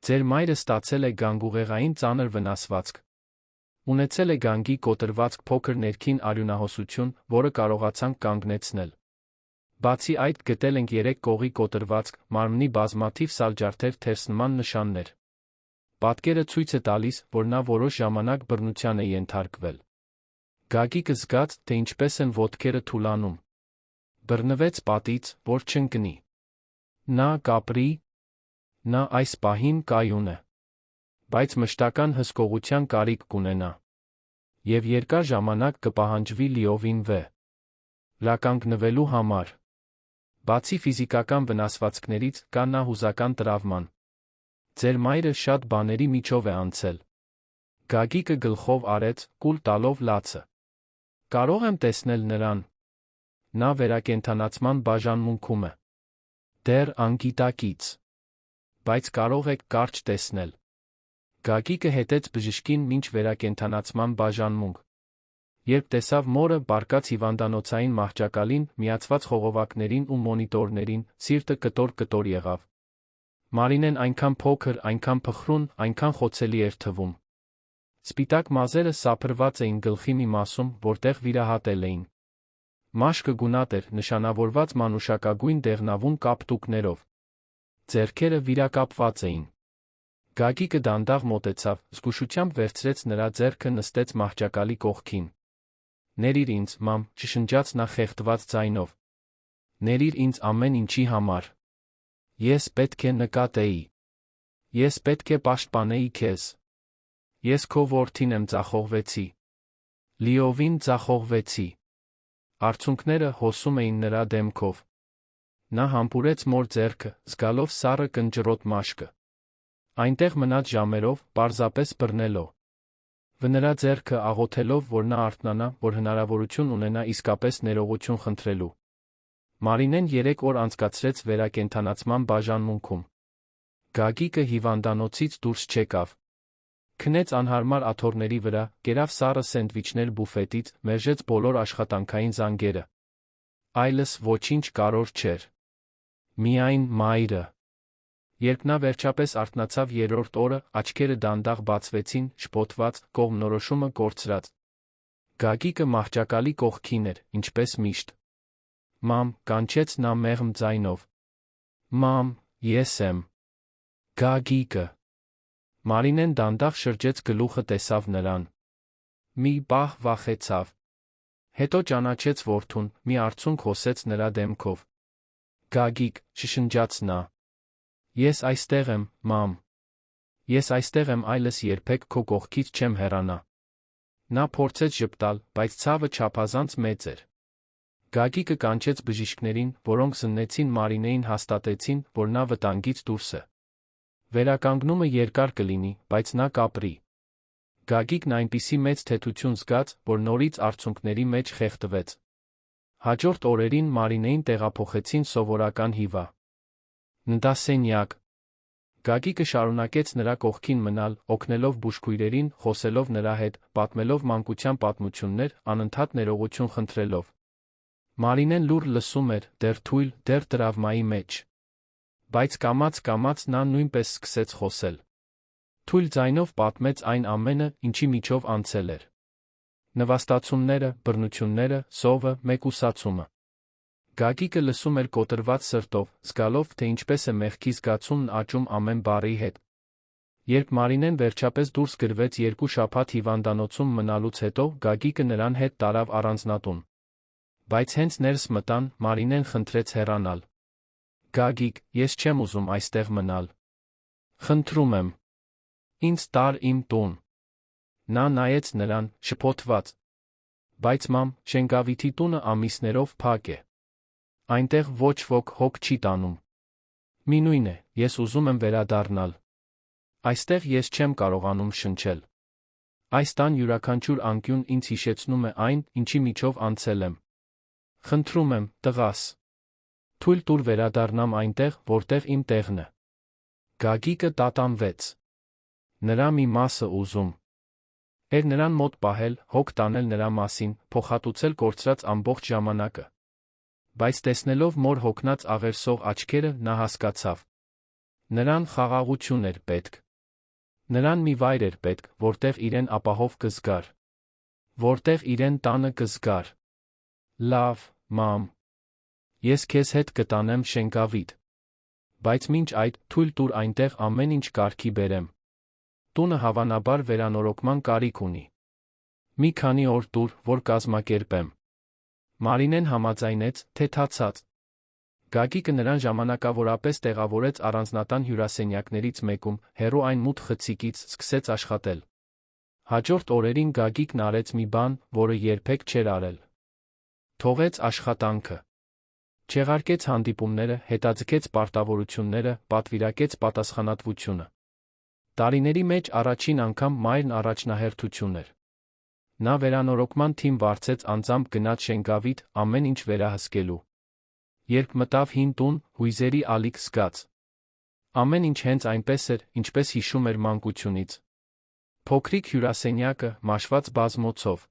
Ձեր մայրը ստացել է գանգուղեղային ծանր վնասվածք։ Ունեցել է գանգի կոտրվածք, փոքր ներքին արյունահոսություն, որը կարողացանք կանգնեցնել։ Բացի այդ, գտել ենք 3 կողի կոտրվածք, մարմնի բազմաթիվ սալջարդեր, թերսնման նշաններ։ Պատկերը ցույց է տալիս, որ նա որոշ ժամանակ բռնության է ենթարկվել։ Գագիկը զգաց, թե ինչպես են ոտքերը թուլանում։ Բռնվեց պատից, որ չընկնի։ Նա կապրի։ Նա այս պահին կայուն է։ Բայց մշտական հսկողության կարիք կունենա։ Եվ երկար ժամանակ կպահանջվի լիովին վերականգնվելու համար։ Բացի ֆիզիկական վնասվածքներից, կա նա հուզական տրավման։ Ձեր մայրը շատ բաների միջով է անցել։ Գագիկը գլխով արեց, կուլ տալով լացը։ Կարող եմ տեսնել նրան։ Նա վերակենդանացման բաժանմունքում է։ Դեռ անգիտակից։ Բայց կարող եք կարճ տեսնել։ Գագիկը հետեց բժշկին մինչ վերակենդանացման բաժանմունք։ Երբ տեսավ մորը, բարկաց հիվանդանոցային մահճակալին, միացված խողովակներին ու մոնիտորներին, սիրտը կտոր-կտոր եղավ։ Մարինեն այնքան փոքր, այնքան փխրուն, այնքան խոցելի էր թվում։ Սպիտակ մազերը սափրված էին գլխի մի մասում, որտեղ վիրահատել էին։ Մաշկը գունատ էր, նշանավորված մանուշակագույն դեղնավուն կապտուկներով։ Ձեռքերը վիրակապված էին։ Գագիկը դանդաղ մոտեցավ, զգուշությամբ վերցրեց նրա ձեռքը, նստեց մահճակալի կողքին։ Ներիր ինձ, մամ, շշնջաց նա խեղդված ձայնով։ Ներիր ինձ ամեն ինչի համար։ Ես պետք է նկատեի։ Ես պետք է պաշտպանեի քեզ։ Ես քո որդին եմ, ձախողվեցի։ Լիովին ձախողվեցի։ Արցունքները հոսում էին նրա դեմքով։ Նա համբուրեց մոր ձեռքը, զգալով սառը կնճռոտ մաշկը։ Այնտեղ մնաց ժամերով, պարզապես բռնելով նրա ձեռքը, աղոթելով, որ նա արթնանա, որ հնարավորություն ունենա իսկապես ներողություն խնդրելու։ Մարինեն 3 օր անցկացրեց վերակենդանացման բաժանմունքում։ Գագիկը հիվանդանոցից դուրս չեկավ։ Քնեց անհարմար աթոռների վրա, կերավ սառը սենդվիչներ բուֆետից, մերժեց բոլոր աշխատանքային զանգերը։ Այլս ոչինչ կարոր չէր։ Միայն մայրը։ Երբ նա վերջապես արթնացավ 3-րդ օրը, աչքերը դանդաղ բացվեցին, շփոթված, կողմնորոշումը կորցրած։ Գագիկը մահճակալի կողքին էր, ինչպես միշտ։ Մամ, կանչեց նա մեղմ ձայնով։ Մամ, ես եմ։ Գագիկը։ Մարինեն դանդաղ շրջեց գլուխը, տեսավ նրան։ Մի պահ վախեցավ։ Հետո ճանաչեց որդուն, մի արցունք հոսեց նրա դեմքով։ Գագիկ, շշնջաց նա։ Ես այստեղ եմ, մամ։ Ես այստեղ եմ, այլս երբեք քո կողքից չեմ հեռանա։ Նա փորձեց ժպտալ, բայց ցավը չափազանց մեծ էր։ Գագիկը կանչեց բժիշկներին, որոնք զննեցին Մարինեին, հաստատեցին, որ նա վտանգից դուրս է։ Վերականգնումը երկար կլինի, բայց նա կապրի։ Գագիկն այնպիսի մեծ թեթություն զգաց, որ նորից արցունքների մեջ խեղդվեց։ Հաջորդ օրերին Մարինեին տեղափոխեցին սովորական հիվա նդասենյակ։ Գագիկը շարունակեց նրա կողքին մնալ, օգնելով բուժքույրերին, խոսելով նրա հետ, պատմելով մանկության պատմություններ, անընդհատ ներողություն խնդրելով։ Մարինեն լուռ լսում էր, դեռ թույլ, դեռ տրավմայի մեջ։ Բայց կամաց-կամաց նա նույնպես սկսեց խոսել։ Թույլ ձայնով պատմեց այն ամենը, ինչի միջով անցել էր։ Նվաստացումները, բռնությունները, սովը, մեկուսացումը։ Գագիկը լսում էր կոտրված սրտով, զգալով, թե ինչպես է մեղքի զգացումն աճում ամեն բառի հետ։ Երբ Մարինեն վերջապես դուրս գրվեց 2 շաբաթ հիվանդանոցում մնալուց հետո, Գագիկը նրան հետ տարավ առանձնատուն։ Բայց հենց ներս մտան, Մարինեն խնդրեց հեռանալ։ Գագիկ, ես չեմ ուզում այստեղ մնալ։ Խնդրում եմ։ Ինձ տար իմ տուն։ Նա նայեց նրան, շփոթված։ Բայց մամ, Շենգավիթի տունը ամիսներով փակ է։ Այնտեղ ոչ ոք հոգ չի տանում։ Մինույն է, ես ուզում եմ վերադառնալ։ Այստեղ ես չեմ կարողանում շնչել։ Այս տան յուրաքանչյուր անկյուն ինձ հիշեցնում է այն, ինչի միջով անցել եմ։ Խնդրում եմ, տղաս։ Թույլ տուր վերադառնամ այնտեղ, որտեղ իմ տեղն է։ Գագիկը տատանվեց։ Նրա մի մասը ուզում էր նրան մոտ պահել, հոգ տանել նրա մասին, փոխհատուցել կորցրած ամբողջ ժամանակը։ Բայց տեսնելով մոր հոգնած աղերսող աչքերը, նա հասկացավ։ Նրան խաղաղություն էր պետք։ Նրան մի վայր էր պետք, որտեղ իրեն ապահով կզգար։ Որտեղ իրեն տանը կզգար։ Լավ, մամ։ Ես քեզ հետ կտանեմ Շենգավիթ։ Բայց մինչ այդ, թույլ տուր այնտեղ ամեն ինչ կարգի բերեմ։ Տունը հավանաբար վերանորոգման կարիք ունի։ Մի քանի օր տուր, որ կազմակերպեմ։ Մարինեն համաձայնեց, թեթացած։ Գագիկը նրան ժամանակավորապես տեղավորեց առանձնատան հյուրասենյակներից մեկում, հեռու այն մութ խցիկից, սկսեց աշխատել։ Հաջորդ օրերին Գագիկն արեց մի բան, որը երբեք չէր արել։ Թողեց աշխատանքը։ Չեղարկեց հանդիպումները, հետաձգեց պարտավորությունները, պատվիրակեց պատասխանատվությունը։ Տարիների մեջ առաջին անգամ մայրն առաջնահերթություն էր։ Նա վերանորոգման թիմ վարձեց անձամբ գնաց Շենգավիթ, ամեն ինչ վերահսկելու։ Երբ մտավ հին տուն, հույզերի ալիք զգաց։ Ամեն ինչ հենց այնպես էր, ինչպես հիշում էր մանկությունից։ Փոքրիկ հյուրասենյակը, մաշված բազմոցով։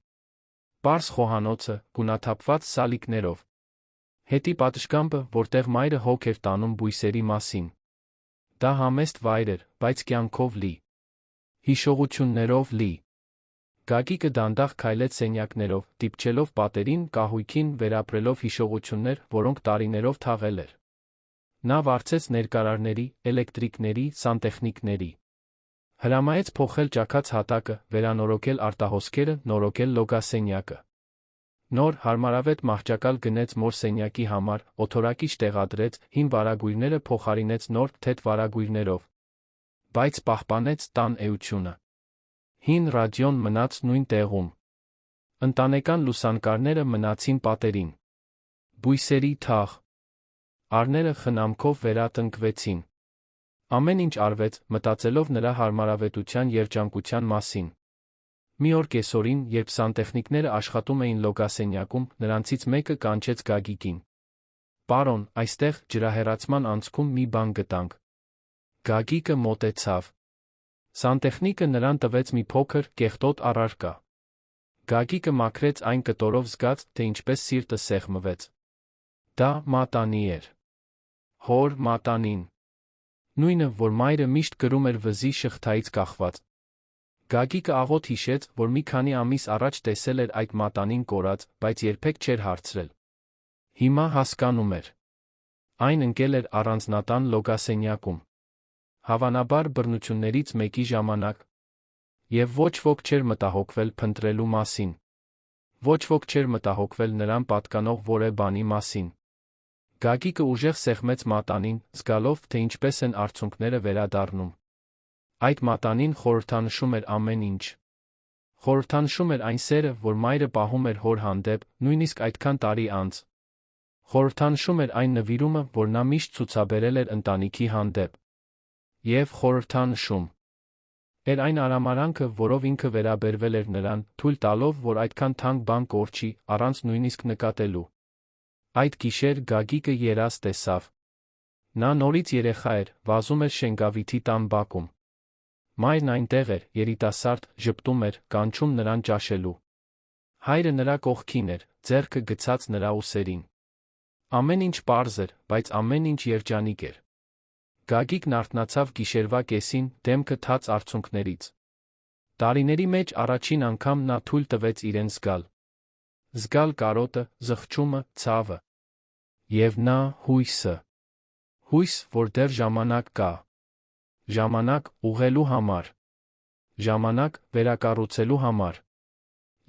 Պարզ խոհանոցը, գունաթափված սալիկներով։ Հետի պատշգամբը, որտեղ մայրը հոգ էր տանում բույսերի մասին։ Դա համեստ վայր էր, բայց կյանքով լի։ Հիշողություններով լի։ Գագիկը դանդաղ քայլեց սենյակներով, դիպչելով պատերին, կահույքին, վերապրելով հիշողություններ, որոնք տարիներով թաղել էր։ Նա վարձեց ներկարարների, էլեկտրիկների, սանտեխնիկների։ Հրամայեց փոխել ճաքած հատակը, վերանորոգել արտահոսքերը, նորոգել լոգասենյակը։ Նոր, հարմարավետ մահճակալ գնեց մոր սենյակի համար, օթորակիչ տեղադրեց, հին վարագույրները փոխարինեց նոր, թեթ վարագույրներով։ Բայց պահպանեց տան էությունը։ Հին ռադիոն մնաց նույն տեղում։ Ընտանեկան լուսանկարները մնացին պատերին։ Բույսերի թաղ։ Առները խնամքով վերատնկվեցին։ Ամեն ինչ արվեց, մտածելով նրա հարմարավետության երջանկության մասին։ Մի օր կեսօրին, երբ սանտեխնիկները աշխատում էին լոգասենյակում, նրանցից մեկը կանչեց Գագիկին։ Պարոն, այստեղ, ջրահեռացման անցքում մի բան գտանք։ Գագիկը մոտեցավ։ Սանտեխնիկը նրան տվեց մի փոքր, կեղտոտ առարկա։ Գագիկը մաքրեց այն կտորով զգաց, թե ինչպես սիրտը սեղմվեց։ Դա մատանի էր։ Հոր մատանին։ Նույնը, որ մայրը միշտ կրում էր վզի շղթայից կախված։ Գագիկը աղոտ հիշեց, որ մի քանի ամիս առաջ տեսել էր այդ մատանին կորած, բայց երբեք չէր հարցրել։ Հիմա հասկանում էր։ Այն ընկել էր առանձնատան լոգասենյակում։ Հավանաբար բռնություններից մեկի ժամանակ։ Եվ ոչ ոք չէր մտահոգվել փնտրելու մասին։ Ոչ ոք չէր մտահոգվել նրան պատկանող որևէ բանի մասին։ Գագիկը ուժեղ սեղմեց մատանին, զգալով, թե ինչպես են արցունքները վերադառնում։ Այդ մատանին խորհրդանշում էր ամեն ինչ։ Խորհրդանշում էր այն սերը, որ մայրը պահում էր հոր հանդեպ, նույնիսկ այդքան տարի անց։ Խորհրդանշում էր այն նվիրումը, որ նա միշտ ցուցաբերել էր ընտանիքի հանդեպ։ Եվ խորհրդանշում էր այն արամարանքը, որով ինքը վերաբերվել էր նրան, թույլ տալով, որ այդքան թանկ բան կորչի, առանց նույնիսկ նկատելու։ Այդ գիշեր Գագիկը երազ տեսավ։ Նա նորից երեխա էր, վազում էր Շենգավիթի տան բակում։ Մայրն այնտեղ էր, երիտասարդ, ժպտում էր, կանչում նրան ճաշելու։ Հայրը նրա կողքին էր, ձեռքը գցած նրա ուսերին։ Ամեն ինչ պարզ էր, բայց ամեն ինչ երջանիկ էր։ Գագիկն արթնացավ գիշերվա կեսին, դեմքը թաց արցունքներից։ Տարիների մեջ առաջին անգամ նա թույլ տվեց իրեն զգալ։ Զգալ կարոտը, զղջումը, ցավը։ Եվ նա հույսը։ Հույս, որ դեռ ժամանակ կա։ Ժամանակ ուղղելու համար։ Ժամանակ վերակառուցելու համար։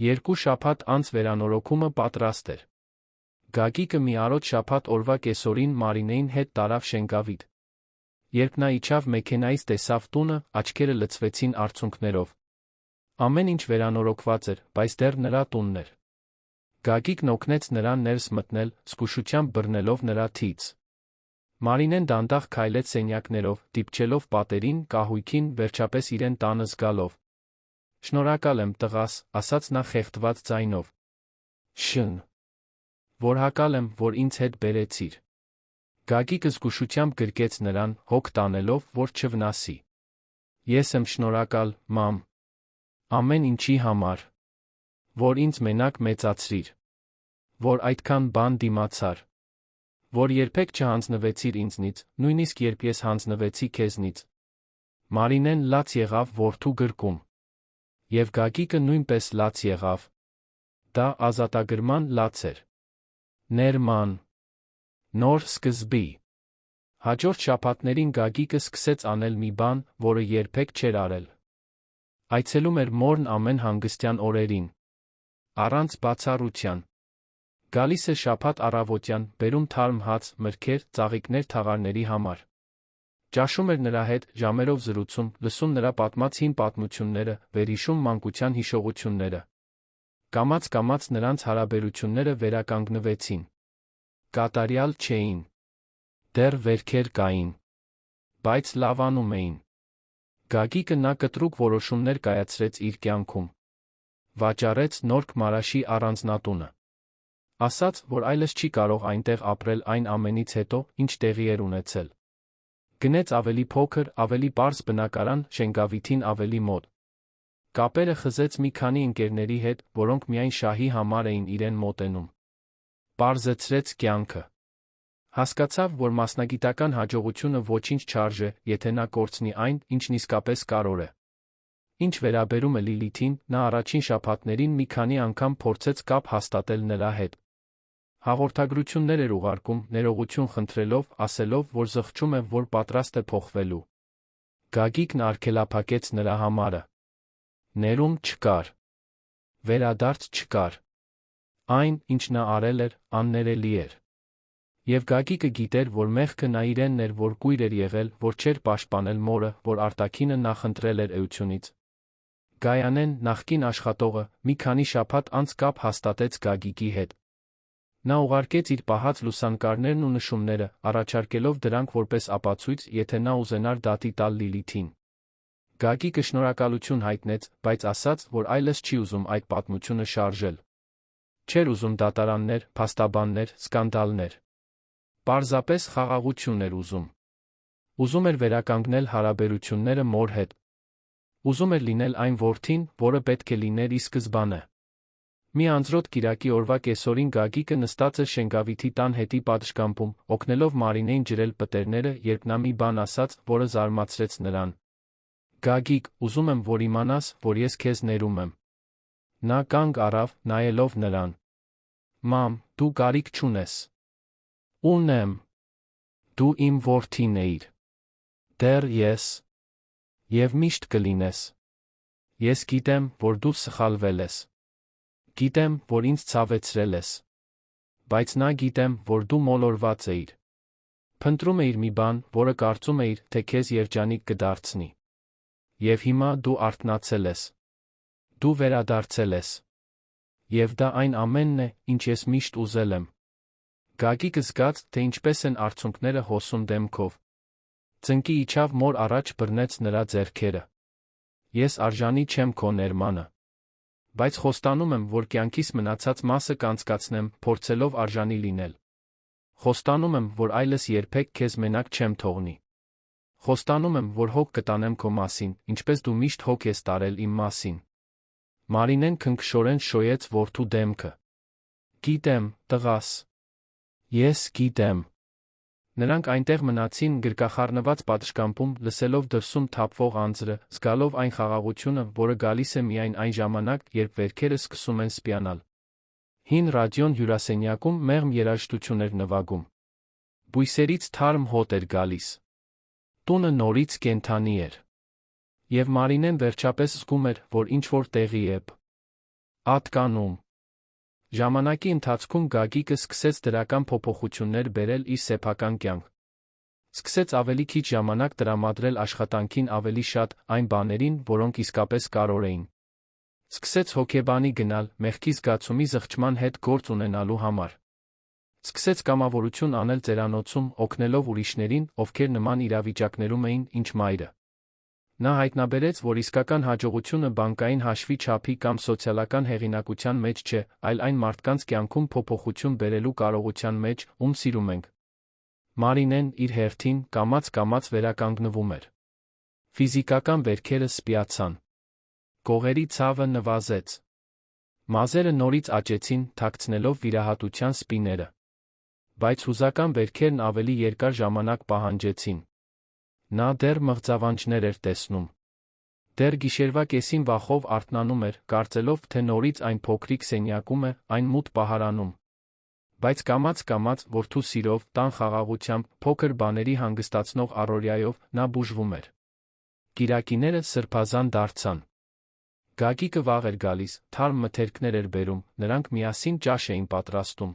2 շաբաթ անց վերանորոգումը պատրաստ էր։ Գագիկը մի արոտ շաբաթ օրվա կեսօրին Մարինեին հետ տարավ Շենգավիթ։ Երբ նա իջավ մեքենայից, տեսավ տունը, աչքերը լցվեցին արցունքներով։ Ամեն ինչ վերանորոգված էր, բայց դեռ նրա տունն էր։ Գագիկն օգնեց նրան ներս մտնել, զգուշությամբ բռնելով նրա թից։ Մարինեն դանդաղ քայլեց սենյակներով, դիպչելով պատերին, կահույքին, վերջապես իրեն տանը զգալով։ «Շնորհակալ եմ, տղաս», ասաց նա խեղդված ձայնով։ Շն։ Որհակալ եմ, որ ինձ հետ բերեցիր։ Գագիկը զգուշությամբ գրկեց նրան, հոգ տանելով, որ չվնասի։ Ես եմ շնորհակալ, մամ։ Ամեն ինչի համար։ Որ ինձ մենակ մեծացրիր։ Որ այդքան բան դիմացար։ Որ երբեք չհանձնվեցիր ինձնից, նույնիսկ երբ ես հանձնվեցի քեզնից։ Մարինեն լաց եղավ որդու գրկում։ Եվ Գագիկը նույնպես լաց եղավ։ Դա ազատագրման լաց էր։ Ներման։ Նոր սկզբի։ Հաջորդ շաբաթներին Գագիկը սկսեց անել մի բան, որը երբեք չէր արել։ Այցելում էր մորն ամեն հանգստյան օրերին։ Առանց բացառության։ Գալիս էր շաբաթ առավոտյան, բերում թարմ հաց, մրգեր, ծաղիկներ թաղարների համար։ Ճաշում էր նրա հետ, ժամերով զրուցում, լսում նրա պատմած հին պատմությունները, վերհիշում մանկության հիշողությունները։ Կամաց-կամաց նրանց հարաբերությունները վերականգնվեցին։ Կատարյալ չէին։ Դեռ վերքեր կային։ Բայց լավանում էին։ Գագիկը նա կտրուկ որոշումներ կայացրեց իր կյանքում։ Վաճառեց Նորք Մարաշի առանձնատունը։ Ասաց, որ այլևս չի կարող այնտեղ ապրել այն ամենից հետո, ինչ տեղի էր ունեցել։ Գնեց ավելի փոքր, ավելի պարզ բնակարան, Շենգավիթին ավելի մոտ։ Կապերը խզեց մի քանի ընկերների հետ, որոնք միայն շահի համար էին իրեն մոտենում։ Պարզեցրեց կյանքը։ Հասկացավ, որ մասնագիտական հաջողությունը ոչինչ չարժե, եթե նա կորցնի այն, ինչն իսկապես կարևոր է։ Ինչ վերաբերում է Լիլիթին, նա առաջին շաբաթներին մի քանի անգամ փորձեց կապ հաստատել նրա հետ։ Հաղորդագրություններ էր ուղարկում, ներողություն խնդրելով, ասելով, որ զղջում է, որ պատրաստ է փոխվելու։ Գագիկն արգելափակեց նրա համարը։ Ներում չկար։ Վերադարձ չկար։ Այն, ինչ նա արել էր, աններելի էր։ Եվ Գագիկը գիտեր, որ մեղքը նա իրենն էր, որ կույր էր եղել, որ չէր պաշտպանել մորը, որ արտաքինը նախընտրել էր էությունից։ Գայանեն, նախկին աշխատողը, մի քանի շաբաթ անց կապ հաստատեց Գագիկի հետ։ Նա ուղարկեց իր պահած լուսանկարներն ու նշումները, առաջարկելով դրանք որպես ապացույց, եթե նա ուզենար դատի տալ Լիլիթին։ Գագիկը շնորհակալություն հայտնեց, բայց ասաց, որ այլևս չի ուզում այդ պատմությունը շարժել։ Չէր ուզում դատարաններ, փաստաբաններ, սկանդալներ։ Պարզապես խաղաղություն էր ուզում։ Ուզում էր վերականգնել հարաբերությունները մոր հետ։ Ուզում էր լինել այն որդին, որը պետք է լիներ ի սկզբանե։ Մի անձրոտ կիրակի օրվա կեսօրին Գագիկը նստած էր Շենգավիթի տան հետի պատշգամբում, օգնելով Մարինեին ջրել պտերները, երբ նա մի բան ասաց, որը զարմացրեց նրան։ Գագիկ, ուզում եմ, որ իմանաս, որ ես քեզ ներում եմ։ Նա կանգ առավ, նայելով նրան։ Մամ, դու կարիք չունես։ Ունեմ։ Դու իմ որդին էիր։ Դեռ ես։ Եվ միշտ կլինես։ Ես գիտեմ, որ դու սխալվել ես։ Գիտեմ, որ ինձ ցավեցրել ես։ Բայց նա գիտեմ, որ դու մոլորված էիր։ Փնտրում էիր մի բան, որը կարծում էիր, թե քեզ երջանիկ կդարձնի։ Եվ հիմա դու արթնացել ես։ Դու վերադարձել ես։ Եվ դա այն ամենն է, ինչ ես միշտ ուզել եմ։ Գագիկը զգաց, թե ինչպես են արցունքները հոսում դեմքով։ Ծնկի իջավ մոր առաջ, բռնեց նրա ձեռքերը։ Ես արժանի չեմ քո ներմանը։ Բայց խոստանում եմ, որ կյանքիս մնացած մասը կանցկացնեմ, փորձելով արժանի լինել։ Խոստանում եմ, որ այլս երբեք քեզ մենակ չեմ թողնի։ Խոստանում եմ, որ հոգ կտանեմ քո մասին, ինչպես դու միշտ հոգ ես տարել իմ մասին։ Մարինեն քնքշորեն շոյեց որդու դեմքը։ Գիտեմ, տղաս։ Ես գիտեմ։ Նրանք այնտեղ մնացին գրկախառնված պատշգամբում, լսելով դրսում թափվող անձրը, զգալով այն խաղաղությունը, որը գալիս է միայն այն ժամանակ, երբ վերքերը սկսում են սպիանալ։ Հին ռադիոն հյուրասենյակում մեղմ երաժշտություն էր նվագում։ Բույսերից թարմ հոտ էր գալիս։ Տունը նորից կենդանի էր։ Եվ Մարինեն վերջապես զգում էր, որ ինչ-որ տեղի է պատկանում։ Ժամանակի ընթացքում Գագիկը սկսեց դրական փոփոխություններ բերել իր սեփական կյանք։ Սկսեց ավելի քիչ ժամանակ տրամադրել աշխատանքին, ավելի շատ այն բաներին, որոնք իսկապես կարևոր էին։ Սկսեց հոգեբանի գնալ, մեղքի զգացումի զղջման հետ գործ ունենալու համար։ Սկսեց կամավորություն անել ծերանոցում, օգնելով ուրիշներին, ովքեր նման իրավիճակներում էին, ինչ մայրը։ Նա հայտնաբերեց, որ իսկական հաջողությունը բանկային հաշվի չափի կամ սոցիալական հեղինակության մեջ չէ, այլ այն մարդկանց կյանքում փոփոխություն բերելու կարողության մեջ, ում սիրում ենք։ Մարինեն իր հերթին կամաց-կամաց վերականգնվում էր։ Ֆիզիկական վերքերը սպիացան։ Կողերի ցավը նվազեց։ Մազերը նորից աճեցին, թաքցնելով վիրահատության սպիները։ Բայց հուզական վերքերն ավելի երկար ժամանակ պահանջեցին։ Նա դեռ մղձավանջներ էր տեսնում։ Դեռ գիշերվա կեսին վախով արթնանում էր, կարծելով, թե նորից այն փոքրիկ սենյակում է, այն մութ պահարանում։ Բայց կամաց-կամաց, որդու սիրով, տան խաղաղությամբ, փոքր բաների հանգստացնող առօրյայով, նա բուժվում էր։ Կիրակիները սրբազան դարձան։ Գագիկը վաղ էր գալիս, թարմ մթերքներ էր բերում, նրանք միասին ճաշ էին պատրաստում։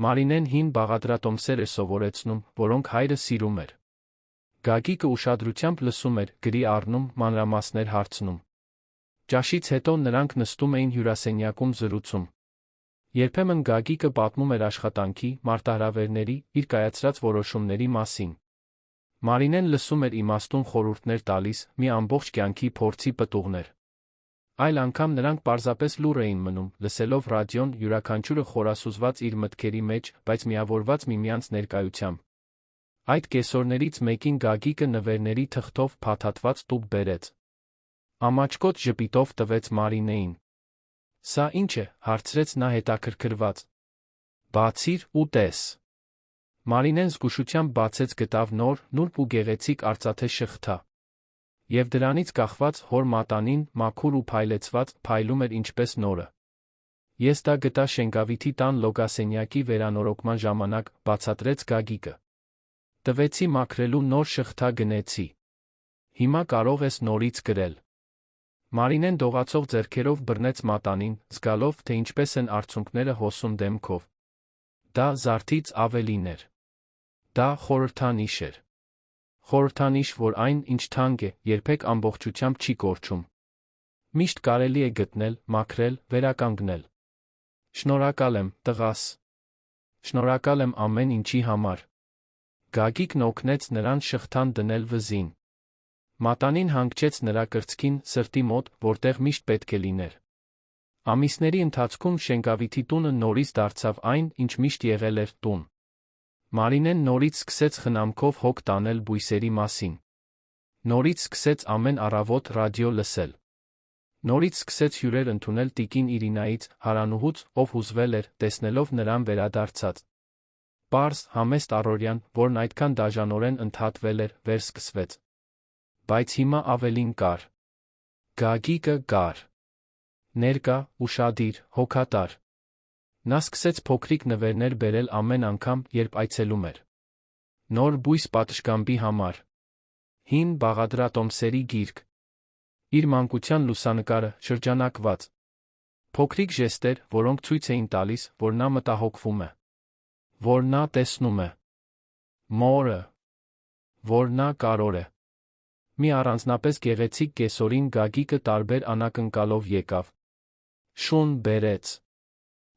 Մարինեն հին բաղադրատոմսեր էր սովորեցնում, որոնք հայրը սիրում էր։ Գագիկը ուշադրությամբ լսում էր, գրի առնում, մանրամասներ հարցնում։ Ճաշից հետո նրանք նստում էին հյուրասենյակում զրուցում։ Երբեմն Գագիկը պատմում էր աշխատանքի, մարտահրավերների, իր կայացրած որոշումների մասին։ Մարինեն լսում էր իմաստուն խորհուրդներ տալիս, մի ամբողջ կյանքի փորձի պտուղներ։ Այլ անգամ նրանք պարզապես լուռ էին մնում, լսելով ռադիոն, յուրաքանչյուրը խորասուզված իր մտքերի մեջ, բայց միավորված միմյանց ներկայությամբ։ Այդ կեսօրներից մեկին Գագիկը նվերների թղթով փաթաթված տուփ բերեց։ Ամաչկոտ ժպիտով տվեց Մարինեին։ Սա ի՞նչ է, հարցրեց նա հետաքրքրված։ Բացիր ու տես։ Մարինեն զգուշությամբ բացեց, գտավ նոր, նուրբ ու գեղեցիկ արծաթե շղթա։ Եվ դրանից կախված հոր մատանին, մաքուր ու փայլեցված, փայլում էր ինչպես նորը։ Ես դա գտա Շենգավիթի տան լոգասենյակի վերանորոգման ժամանակ, բացատրեց Գագիկը։ Տվեցի մաքրելու, նոր շղթա գնեցի։ Հիմա կարող ես նորից գրել։ Մարինեն դողացող ձեռքերով բռնեց մատանին, զգալով, թե ինչպես են արցունքները հոսում դեմքով։ Դա զարթից ավելին էր։ Դա խորհրդանիշ էր։ Խորհրդանիշ, որ այն, ինչ թանկ է, երբեք ամբողջությամբ չի կորչում։ Միշտ կարելի է գտնել, մաքրել, վերականգնել։ Շնորհակալ եմ, տղաս։ Շնորհակալ եմ ամեն ինչի համար։ Գագիկն օգնեց նրան շղթան դնել վզին։ Մատանին հանգչեց նրա կրծքին, սրտի մոտ, որտեղ միշտ պետք է լիներ։ Ամիսների ընթացքում Շենգավիթի տունը նորից դարձավ այն, ինչ միշտ եղել էր տուն։ Մարինեն նորից սկսեց խնամքով հոգ տանել բույսերի մասին։ Նորից սկսեց ամեն առավոտ ռադիո լսել։ Նորից սկսեց հյուրեր ընդունել տիկին Իրինայից, հարանուհուց, ով հուզվել էր, տեսնելով նրան վերադարձած։ Պարզ, համեստ առօրյան, որն այդքան դաժանորեն ընդհատվել էր, վերսկսվեց։ Բայց հիմա ավելին կար։ Գագիկը կար։ Ներկա, ուշադիր, հոգատար։ Նա սկսեց փոքրիկ նվերներ բերել ամեն անգամ, երբ այցելում էր։ Նոր բույս պատշգամբի համար։ Հին բաղադրատոմսերի գիրք։ Իր մանկության լուսանկարը, շրջանակված։ Փոքրիկ ժեստեր, որոնք ցույց էին տալիս, որ նա մտահոգվում է։ Որ նա տեսնում է։ Մորը։ Որ նա կարոր է։ Մի առանձնապես գեղեցիկ կեսօրին Գագիկը տարբեր անակնկալով եկավ։ Շուն բերեց։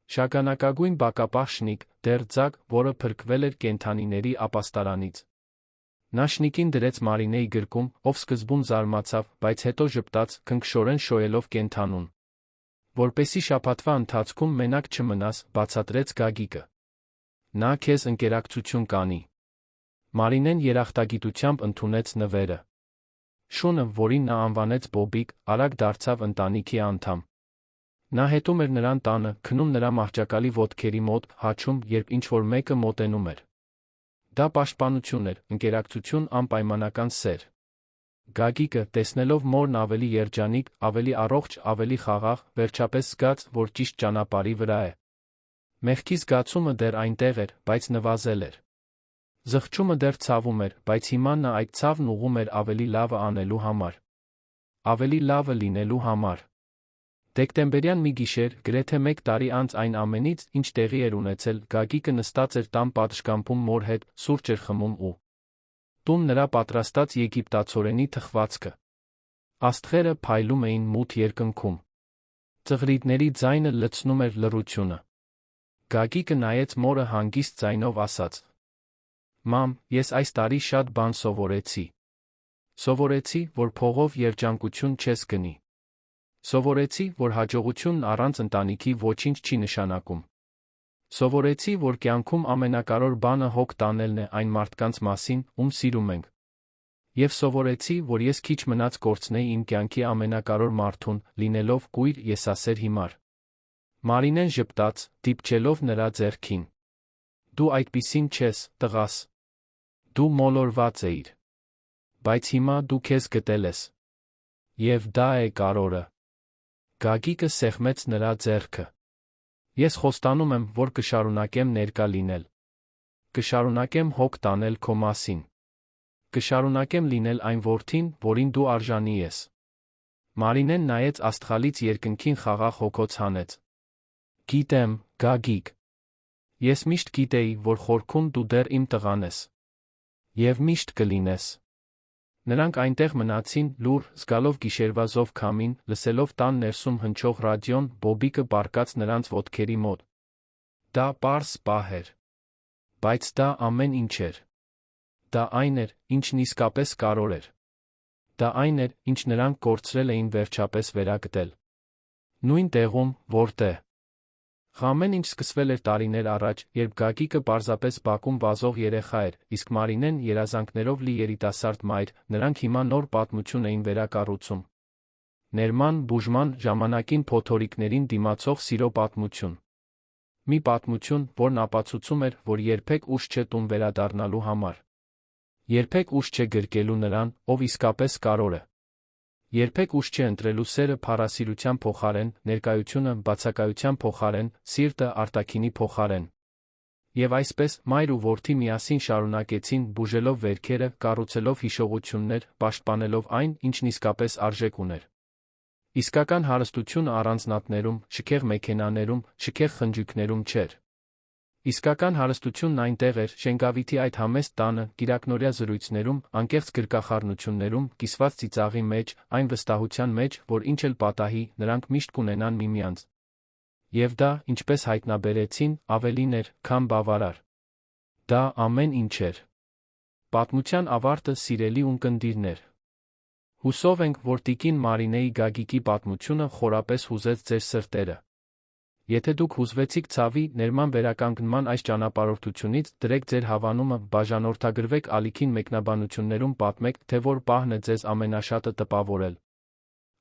Շագանակագույն բակապահ շնիկ, դեռ ձագ, որը փրկվել էր կենդանիների ապաստարանից։ Նա շնիկին դրեց Մարինեի գրկում, ով սկզբում զարմացավ, բայց հետո ժպտաց, քնքշորեն շոյելով կենդանուն։ Որպեսզի շաբաթվա ընթացքում մենակ չմնաս, բացատրեց Գագիկը։ Նա քեզ ընկերակցություն կանի։ Մարինեն երախտագիտությամբ ընդունեց նվերը։ Շունը, որին նա անվանեց Բոբիկ, արագ դարձավ ընտանիքի անդամ։ Նա հետում էր նրան տանը, քնում նրա մահճակալի ոտքերի մոտ, հաչում, երբ ինչ-որ մեկը մոտենում էր։ Դա պաշտպանություն էր, ընկերակցություն, անպայմանական սեր։ Գագիկը, տեսնելով մորն ավելի երջանիկ, ավելի առողջ, ավելի խաղաղ, վերջապես զգաց, որ ճիշտ ճանապարհի վրա է։ Մեղքի զգացումը դեռ այնտեղ էր, բայց նվազել էր։ Զղջումը դեռ ցավում էր, բայց հիմա նա այդ ցավն ուղղում էր ավելի լավը անելու համար։ Ավելի լավը լինելու համար։ Դեկտեմբերյան մի գիշեր, գրեթե 1 տարի անց այն ամենից, ինչ տեղի էր ունեցել, Գագիկը նստած էր տան պատշգամբում մոր հետ, սուրճ էր խմում ու տուն նրա պատրաստած եգիպտացորենի թխվածքը։ Աստղերը փայլում էին մութ երկնքում։ Ծղրիդների ձայնը լցնում էր լռությունը։ Գագիկը նայեց մորը հանգիստ ձայնով ասաց. «Մամ, ես այս տարի շատ բան սովորեցի։ Սովորեցի, որ փողով երջանկություն չես գնի։ Սովորեցի, որ հաջողությունն առանց ընտանիքի ոչինչ չի նշանակում։ Սովորեցի, որ կյանքում ամենակարևոր բանը հոգ տանելն է այն մարդկանց մասին, ում սիրում ենք։ Եվ սովորեցի, որ ես քիչ մնաց կորցնեի իմ կյանքի ամենակարևոր մարդուն, լինելով կույր եսասեր հիմար»։ Մարինեն ժպտաց, դիպչելով նրա ձեռքին։ «Դու այդպիսին չես, տղաս։ Դու մոլորված էիր։ Բայց հիմա դու քեզ գտել ես։ Եվ դա է կարևորը»։ Գագիկը սեղմեց նրա ձեռքը։ «Ես խոստանում եմ, որ կշարունակեմ ներկա լինել։ Կշարունակեմ հոգ տանել քո մասին։ Կշարունակեմ լինել այն որդին, որին դու արժանի ես»։ Մարինեն նայեց աստղալից երկնքին, խաղաղ հոգոց հանեց։ «Գիտեմ, Գագիկ։ Ես միշտ գիտեի, որ խորքում դու դեռ իմ տղան ես։ Եվ միշտ կլինես»։ Նրանք այնտեղ մնացին, լուռ, զգալով գիշերվա զով քամին, լսելով տան ներսում հնչող ռադիոն, Բոբիկը պառկած նրանց ոտքերի մոտ։ Դա պարզ պահ էր։ Բայց դա ամեն ինչ էր։ Դա այն էր, ինչն իսկապես կարևոր էր։ Դա այն էր, ինչ նրանք կորցրել էին վերջապես վերագտել։ Նույն տեղում, որտեղ ամեն ինչ սկսվել էր տարիներ առաջ, երբ Գագիկը պարզապես բակում վազող երեխա էր, իսկ Մարինեն երազանքներով լի երիտասարդ մայր, նրանք հիմա նոր պատմություն էին վերակառուցում։ Ներման, բուժման, ժամանակին փոթորիկներին դիմացող սիրո պատմություն։ Մի պատմություն, որն ապացուցում էր, որ երբեք ուշ չէ տուն վերադառնալու համար։ Երբեք ուշ չէ գրկելու նրան, ով իսկապես կարևոր է։ Երբեք ուշ չէ ընտրելու սերը փառասիրության փոխարեն, ներկայությունը բացակայության փոխարեն, սիրտը արտաքինի փոխարեն։ Եվ այսպես, մայր ու որդի միասին շարունակեցին, բուժելով վերքերը, կառուցելով հիշողություններ, պաշտպանելով այն, ինչն իսկապես արժեք ուներ։ Իսկական հարստությունը առանձնատներում, շքեղ մեքենաներում, շքեղ խնջույքներում չէր։ Իսկական հարստությունն այնտեղ էր, Շենգավիթի այդ համեստ տանը, կիրակնօրյա զրույցներում, անկեղծ գրկախառնություններում, կիսված ծիծաղի մեջ, այն վստահության մեջ, որ ինչ էլ պատահի, նրանք միշտ կունենան միմյանց։ Եվ դա, ինչպես հայտնաբերեցին, ավելին էր, քան բավարար։ Դա ամեն ինչ էր։ Պատմության ավարտը, սիրելի ունկնդիրներ։ Հուսով ենք, որ տիկին Մարինեի Գագիկի պատմությունը խորապես հուզեց ձեր սրտերը։ Եթե դուք հուզվեցիք ցավի, ներման վերականգնման այս ճանապարհորդությունից, դրեք ձեր հավանումը, բաժանորդագրվեք ալիքին մեկնաբանություններում պատմեք, թե որ պահն է ձեզ ամենաշատը տպավորել։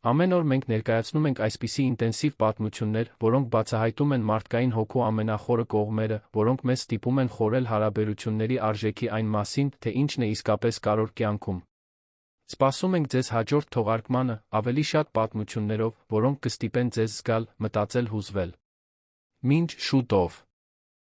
Ամեն օր մենք ներկայացնում ենք այսպիսի ինտենսիվ պատմություններ, որոնք բացահայտում են մարդկային հոգու ամենախորը կողմերը, որոնք մեզ ստիպում են խորել հարաբերությունների արժեքի այն մասին, թե ինչն է իսկապես կարևոր կյանքում։ Սպասում ենք ձեզ հաջորդ թողարկմանը, ավելի շատ պատմություններով, որոնք կստիպեն ձեզ զգալ, մտածել, հուզվել։ Մինչ շուտով։